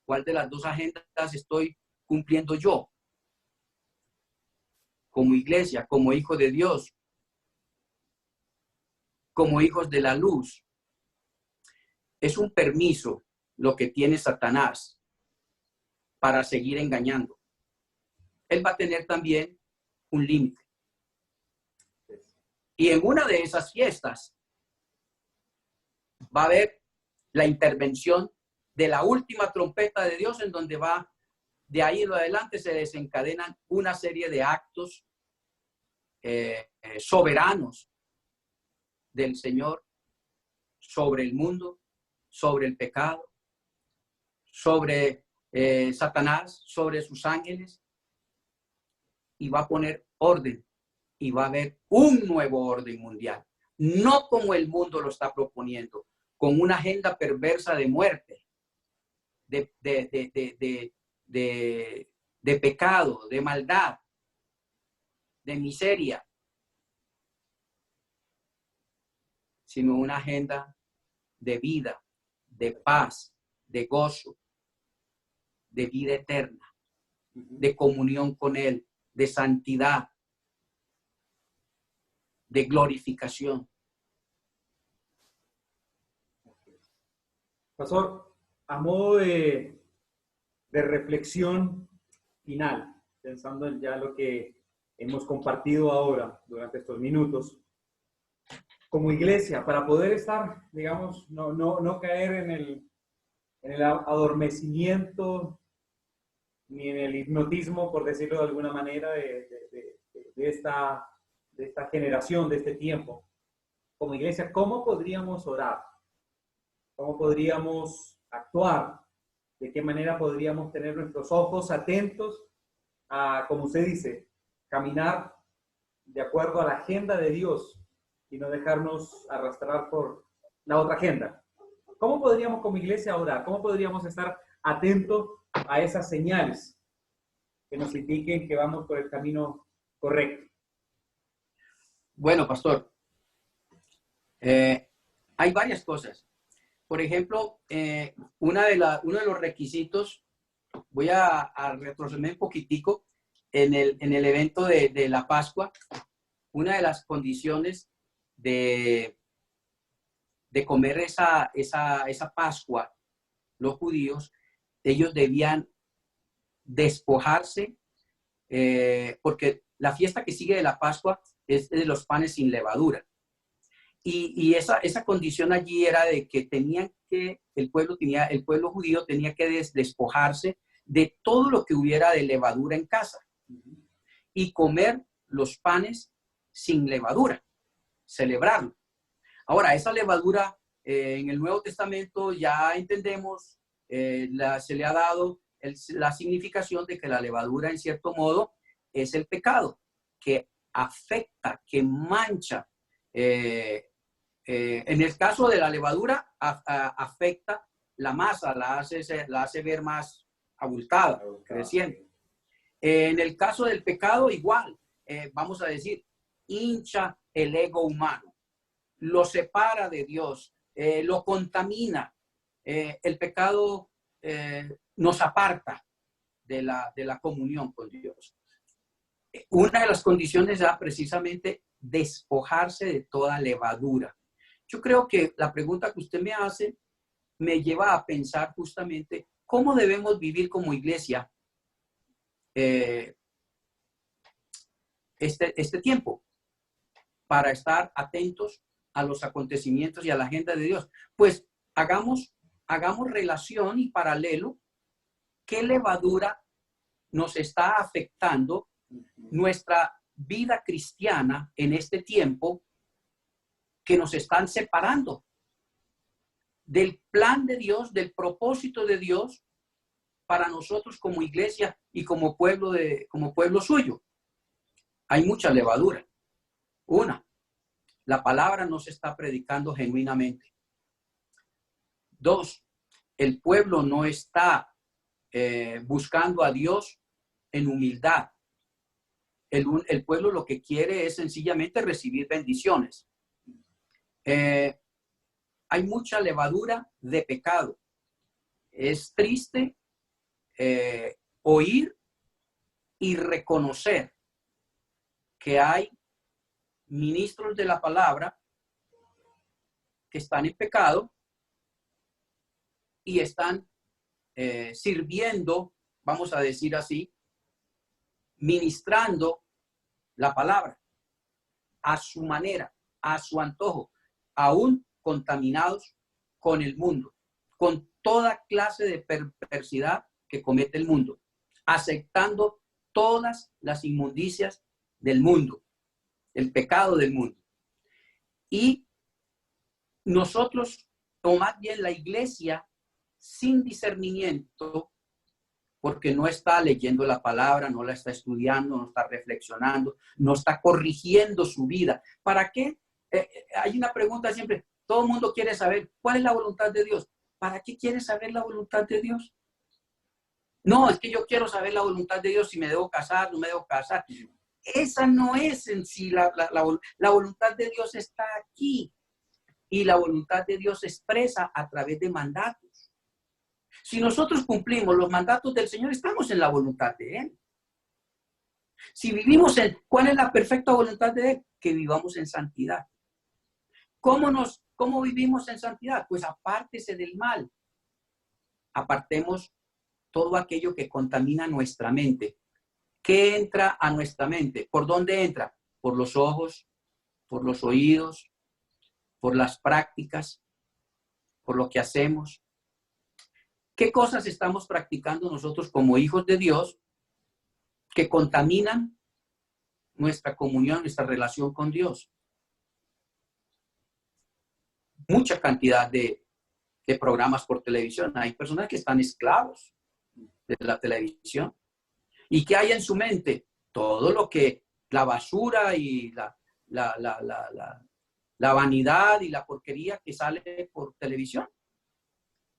¿Cuál de las dos agendas estoy cumpliendo yo? Como iglesia, como hijo de Dios, como hijos de la luz. Es un permiso lo que tiene Satanás para seguir engañando. Él va a tener también un límite. Y en una de esas fiestas va a haber la intervención de la última trompeta de Dios, en donde va, de ahí en adelante se desencadenan una serie de actos soberanos del Señor sobre el mundo, sobre el pecado, sobre Satanás, sobre sus ángeles, y va a poner orden y va a haber un nuevo orden mundial, no como el mundo lo está proponiendo, con una agenda perversa de muerte, de pecado, de maldad, de miseria, sino una agenda de vida, de paz, de gozo, de vida eterna, de comunión con Él, de santidad, de glorificación. Pastor, a modo de reflexión final, pensando en ya lo que hemos compartido ahora durante estos minutos, como iglesia, para poder estar, digamos, no caer en el adormecimiento ni en el hipnotismo, por decirlo de alguna manera, de esta generación, de este tiempo. Como iglesia, ¿cómo podríamos orar? ¿Cómo podríamos actuar? ¿De qué manera podríamos tener nuestros ojos atentos a, como usted dice, caminar de acuerdo a la agenda de Dios y no dejarnos arrastrar por la otra agenda? ¿Cómo podríamos como iglesia orar? ¿Cómo podríamos estar atentos a esas señales que nos indiquen que vamos por el camino correcto? Bueno, pastor, hay varias cosas. Por ejemplo, uno de los requisitos, voy a retroceder un poquitico, en el evento de la Pascua, una de las condiciones de comer esa Pascua, los judíos, ellos debían despojarse, porque la fiesta que sigue de la Pascua es de los panes sin levadura. Y esa condición allí era de que el pueblo judío tenía que despojarse de todo lo que hubiera de levadura en casa y comer los panes sin levadura, celebrarlo. Ahora, esa levadura en el Nuevo Testamento ya entendemos, se le ha dado la significación de que la levadura en cierto modo es el pecado, que afecta, que mancha. En el caso de la levadura, afecta la masa, la hace ver más abultada, creciendo. En el caso del pecado, igual, vamos a decir, hincha el ego humano, lo separa de Dios, lo contamina. El pecado nos aparta de la comunión con Dios. Una de las condiciones era precisamente despojarse de toda levadura. Yo creo que la pregunta que usted me hace me lleva a pensar justamente cómo debemos vivir como iglesia este tiempo para estar atentos a los acontecimientos y a la agenda de Dios. Pues hagamos relación y paralelo. ¿Qué levadura nos está afectando nuestra vida cristiana en este tiempo que nos están separando del plan de Dios, del propósito de Dios para nosotros como iglesia y como pueblo suyo? Hay mucha levadura. Una, la palabra no se está predicando genuinamente. Dos, el pueblo no está buscando a Dios en humildad. El pueblo lo que quiere es sencillamente recibir bendiciones. Hay mucha levadura de pecado. Es triste oír y reconocer que hay ministros de la palabra que están en pecado y están sirviendo, vamos a decir así, ministrando la palabra a su manera, a su antojo, aún contaminados con el mundo, con toda clase de perversidad que comete el mundo, aceptando todas las inmundicias del mundo, el pecado del mundo. Y nosotros, o más bien la iglesia, sin discernimiento, porque no está leyendo la palabra, no la está estudiando, no está reflexionando, no está corrigiendo su vida. ¿Para qué? Hay una pregunta siempre, todo el mundo quiere saber, ¿cuál es la voluntad de Dios? ¿Para qué quiere saber la voluntad de Dios? No, es que yo quiero saber la voluntad de Dios, si me debo casar, no me debo casar. Esa no es en sí la voluntad de Dios está aquí. Y la voluntad de Dios se expresa a través de mandatos. Si nosotros cumplimos los mandatos del Señor, estamos en la voluntad de Él. Si vivimos ¿cuál es la perfecta voluntad de Él? Que vivamos en santidad. ¿Cómo vivimos en santidad? Pues apártese del mal. Apartemos todo aquello que contamina nuestra mente. ¿Qué entra a nuestra mente? ¿Por dónde entra? Por los ojos, por los oídos, por las prácticas, por lo que hacemos. ¿Qué cosas estamos practicando nosotros como hijos de Dios que contaminan nuestra comunión, nuestra relación con Dios? Mucha cantidad de programas por televisión. Hay personas que están esclavos de la televisión. ¿Y qué hay en su mente? Todo lo que, la basura y la vanidad y la porquería que sale por televisión.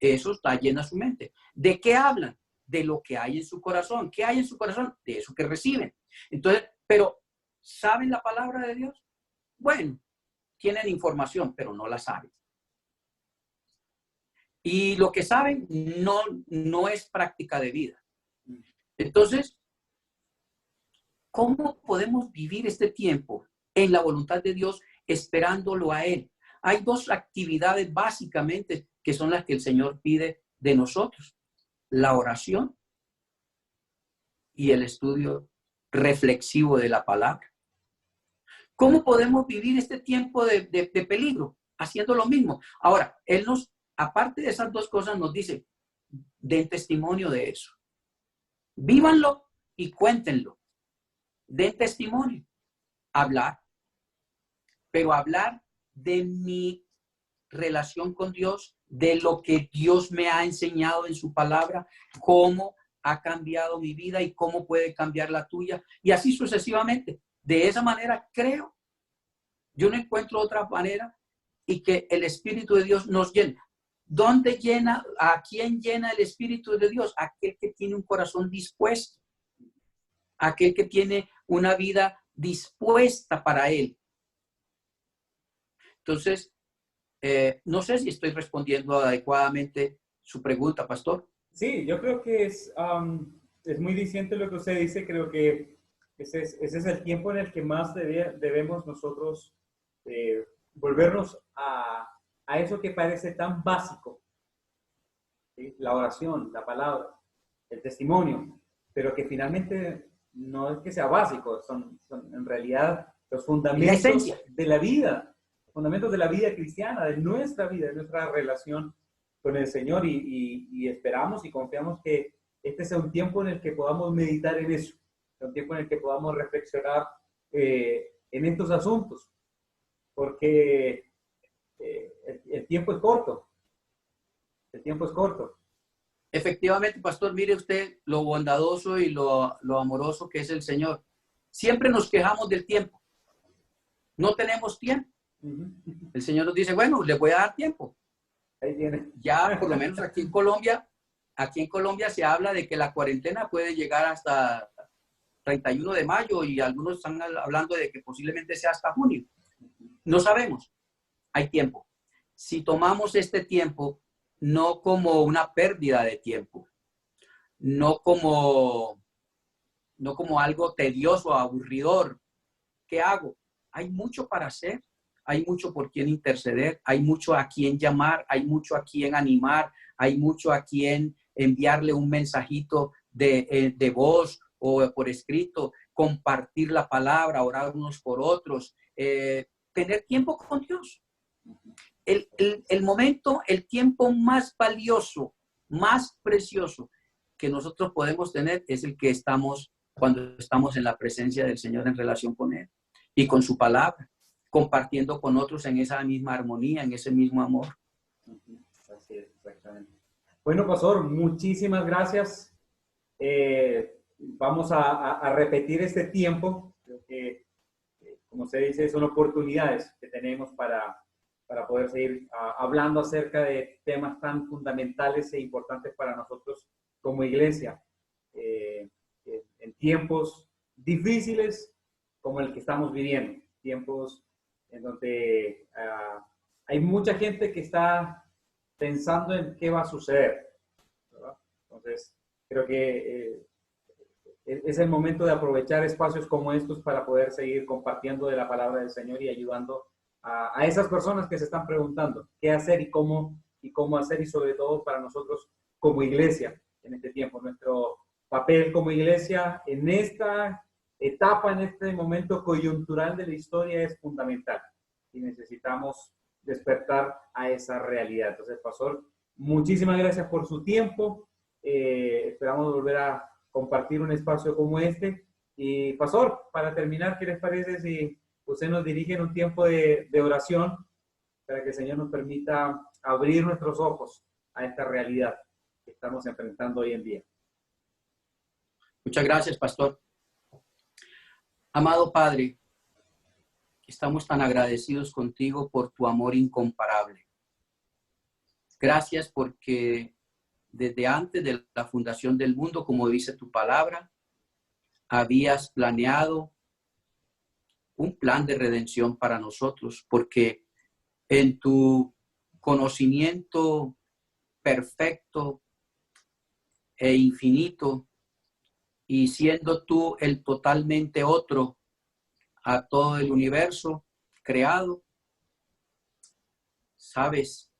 Eso está lleno a su mente. ¿De qué hablan? De lo que hay en su corazón. ¿Qué hay en su corazón? De eso que reciben. Entonces, pero ¿saben la palabra de Dios? Bueno, tienen información, pero no la saben. Y lo que saben no es práctica de vida. Entonces, ¿cómo podemos vivir este tiempo en la voluntad de Dios esperándolo a Él? Hay dos actividades básicamente que son las que el Señor pide de nosotros: la oración y el estudio reflexivo de la palabra. ¿Cómo podemos vivir este tiempo de peligro? Haciendo lo mismo. Ahora, Él aparte de esas dos cosas, nos dice, den testimonio de eso. Vívanlo y cuéntenlo. Den testimonio. Hablar. Pero hablar de mi relación con Dios, de lo que Dios me ha enseñado en su palabra, cómo ha cambiado mi vida y cómo puede cambiar la tuya, y así sucesivamente. De esa manera creo. Yo no encuentro otra manera, y que el Espíritu de Dios nos llena. ¿Dónde llena? ¿A quién llena el Espíritu de Dios? Aquel que tiene un corazón dispuesto. Aquel que tiene una vida dispuesta para Él. Entonces, no sé si estoy respondiendo adecuadamente su pregunta, pastor. Sí, yo creo que es muy diciente lo que usted dice. Creo que Ese es el tiempo en el que más debemos nosotros volvernos a eso que parece tan básico, ¿sí? La oración, la palabra, el testimonio, pero que finalmente no es que sea básico, son en realidad los La fundamentos esencia. de la vida, los fundamentos de la vida cristiana, de nuestra vida, de nuestra relación con el Señor, y esperamos y confiamos que este sea un tiempo en el que podamos meditar en eso, un tiempo en el que podamos reflexionar en estos asuntos, porque el tiempo es corto, el tiempo es corto. Efectivamente, pastor, mire usted lo bondadoso y lo amoroso que es el Señor. Siempre nos quejamos del tiempo. No tenemos tiempo. El Señor nos dice, bueno, les voy a dar tiempo. Ahí tiene. Ya por lo menos aquí en Colombia se habla de que la cuarentena puede llegar hasta 31 de mayo y algunos están hablando de que posiblemente sea hasta junio. No sabemos. Hay tiempo. Si tomamos este tiempo no como una pérdida de tiempo, no como algo tedioso, aburridor, ¿qué hago? Hay mucho para hacer, hay mucho por quien interceder, hay mucho a quien llamar, hay mucho a quien animar, hay mucho a quien enviarle un mensajito de voz o por escrito, compartir la palabra, orar unos por otros, tener tiempo con Dios. El momento, el tiempo más valioso, más precioso que nosotros podemos tener es el que estamos cuando estamos en la presencia del Señor en relación con Él y con su palabra, compartiendo con otros en esa misma armonía, en ese mismo amor. Así es, exactamente. Bueno, pastor, muchísimas gracias. Vamos a repetir este tiempo. Creo que, como se dice, son oportunidades que tenemos para poder seguir hablando acerca de temas tan fundamentales e importantes para nosotros como iglesia. En tiempos difíciles como el que estamos viviendo, tiempos en donde hay mucha gente que está pensando en qué va a suceder, ¿verdad? Entonces, creo que es el momento de aprovechar espacios como estos para poder seguir compartiendo de la palabra del Señor y ayudando a esas personas que se están preguntando qué hacer y cómo hacer, y sobre todo para nosotros como iglesia en este tiempo. Nuestro papel como iglesia en esta etapa, en este momento coyuntural de la historia, es fundamental y necesitamos despertar a esa realidad. Entonces, pastor, muchísimas gracias por su tiempo. Esperamos volver a compartir un espacio como este. Y pastor, para terminar, ¿qué les parece si usted nos dirige en un tiempo de oración para que el Señor nos permita abrir nuestros ojos a esta realidad que estamos enfrentando hoy en día? Muchas gracias, pastor. Amado Padre, estamos tan agradecidos contigo por tu amor incomparable. Gracias porque desde antes de la fundación del mundo, como dice tu palabra, habías planeado un plan de redención para nosotros, porque en tu conocimiento perfecto e infinito, y siendo tú el totalmente otro a todo el universo creado, sabes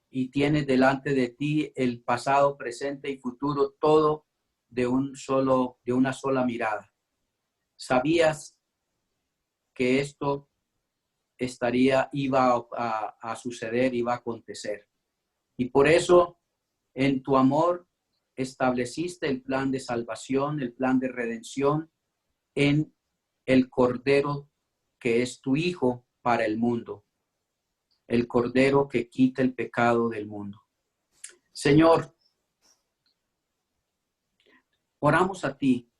y tienes delante de ti el pasado, presente y futuro, todo de una sola mirada. Sabías que esto iba a suceder, iba a acontecer. Y por eso, en tu amor, estableciste el plan de salvación, el plan de redención en el Cordero que es tu Hijo para el mundo, el Cordero que quita el pecado del mundo. Señor, oramos a ti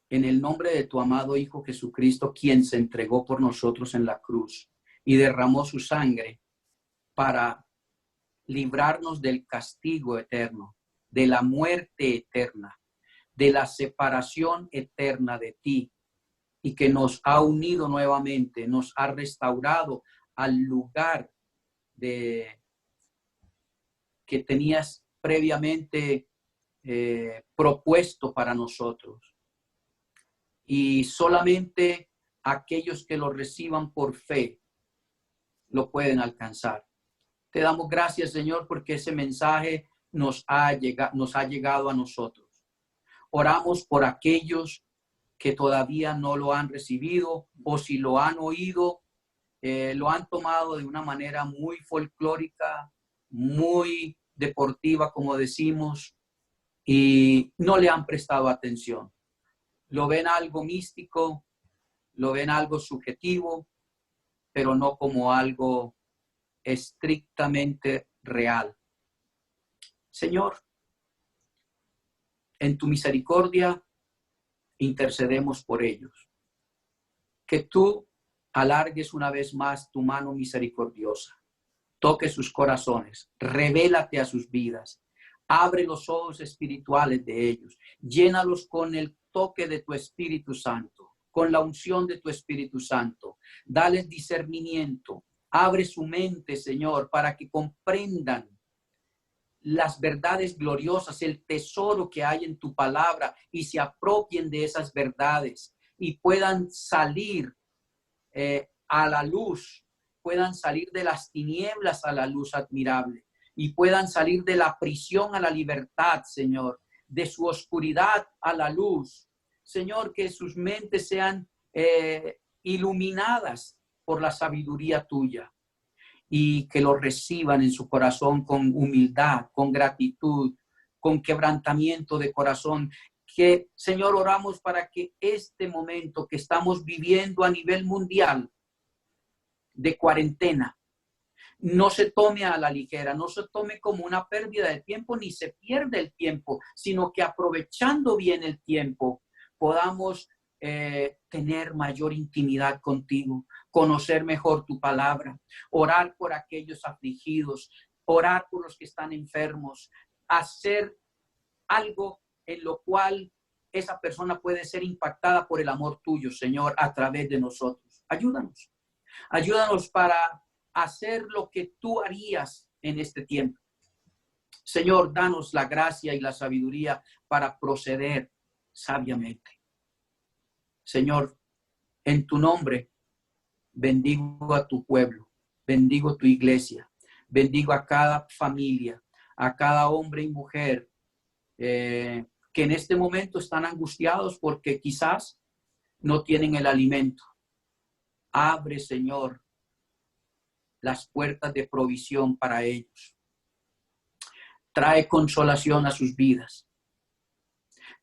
en el nombre de tu amado Hijo Jesucristo, quien se entregó por nosotros en la cruz y derramó su sangre para librarnos del castigo eterno, de la muerte eterna, de la separación eterna de ti, y que nos ha unido nuevamente, nos ha restaurado al lugar que tenías previamente propuesto para nosotros. y solamente aquellos que lo reciban por fe lo pueden alcanzar. Te damos gracias, Señor, porque ese mensaje nos ha llegado a nosotros. Oramos por aquellos que todavía no lo han recibido, o si lo han oído, lo han tomado de una manera muy folclórica, muy deportiva, como decimos, y no le han prestado atención. Lo ven algo místico, lo ven algo subjetivo, pero no como algo estrictamente real. Señor, en tu misericordia intercedemos por ellos. Que tú alargues una vez más tu mano misericordiosa. Toque sus corazones, revélate a sus vidas, abre los ojos espirituales de ellos, llénalos con el toque de tu Espíritu Santo, con la unción de tu Espíritu Santo. Dales discernimiento, abre su mente, Señor, para que comprendan las verdades gloriosas, el tesoro que hay en tu palabra, y se apropien de esas verdades y puedan salir a la luz, puedan salir de las tinieblas a la luz admirable y puedan salir de la prisión a la libertad, Señor, de su oscuridad a la luz. Señor, que sus mentes sean iluminadas por la sabiduría tuya y que lo reciban en su corazón con humildad, con gratitud, con quebrantamiento de corazón. Que, Señor, oramos para que este momento que estamos viviendo a nivel mundial de cuarentena no se tome a la ligera, no se tome como una pérdida de tiempo, ni se pierde el tiempo, sino que aprovechando bien el tiempo podamos tener mayor intimidad contigo, conocer mejor tu palabra, orar por aquellos afligidos, orar por los que están enfermos, hacer algo en lo cual esa persona puede ser impactada por el amor tuyo, Señor, a través de nosotros. Ayúdanos. Ayúdanos para hacer lo que tú harías en este tiempo. Señor, danos la gracia y la sabiduría para proceder sabiamente. Señor, en tu nombre, bendigo a tu pueblo, bendigo tu iglesia, bendigo a cada familia, a cada hombre y mujer que en este momento están angustiados porque quizás no tienen el alimento. Abre, Señor, las puertas de provisión para ellos. Trae consolación a sus vidas.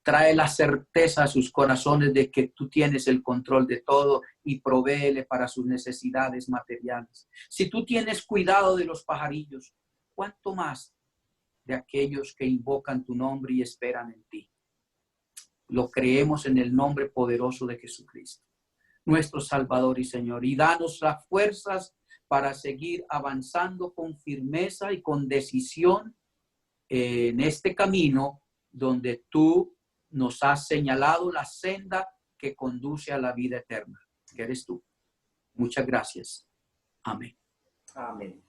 Trae la certeza a sus corazones de que tú tienes el control de todo y provéele para sus necesidades materiales. Si tú tienes cuidado de los pajarillos, ¿cuánto más de aquellos que invocan tu nombre y esperan en ti? Lo creemos en el nombre poderoso de Jesucristo, nuestro Salvador y Señor. Y danos las fuerzas para seguir avanzando con firmeza y con decisión en este camino donde tú nos has señalado la senda que conduce a la vida eterna, que eres tú. Muchas gracias. Amén. Amén.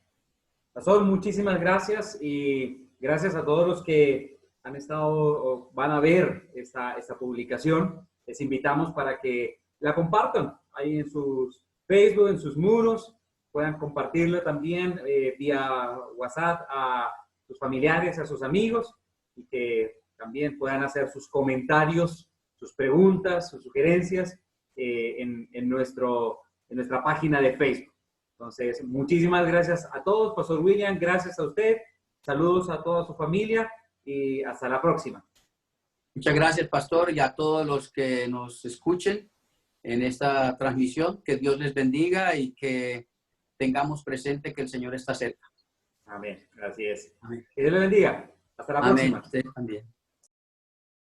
Pastor, muchísimas gracias y gracias a todos los que han estado o van a ver esta publicación. Les invitamos para que la compartan ahí en sus Facebook, en sus muros. Puedan compartirlo también vía WhatsApp a sus familiares, a sus amigos, y que también puedan hacer sus comentarios, sus preguntas, sus sugerencias en nuestra página de Facebook. Entonces, muchísimas gracias a todos. Pastor William, gracias a usted. Saludos a toda su familia y hasta la próxima. Muchas gracias, Pastor, y a todos los que nos escuchen en esta transmisión. Que Dios les bendiga y que tengamos presente que el Señor está cerca. Amén. Así es. Amén. Que Dios le bendiga. Hasta la próxima. Amén. Usted también.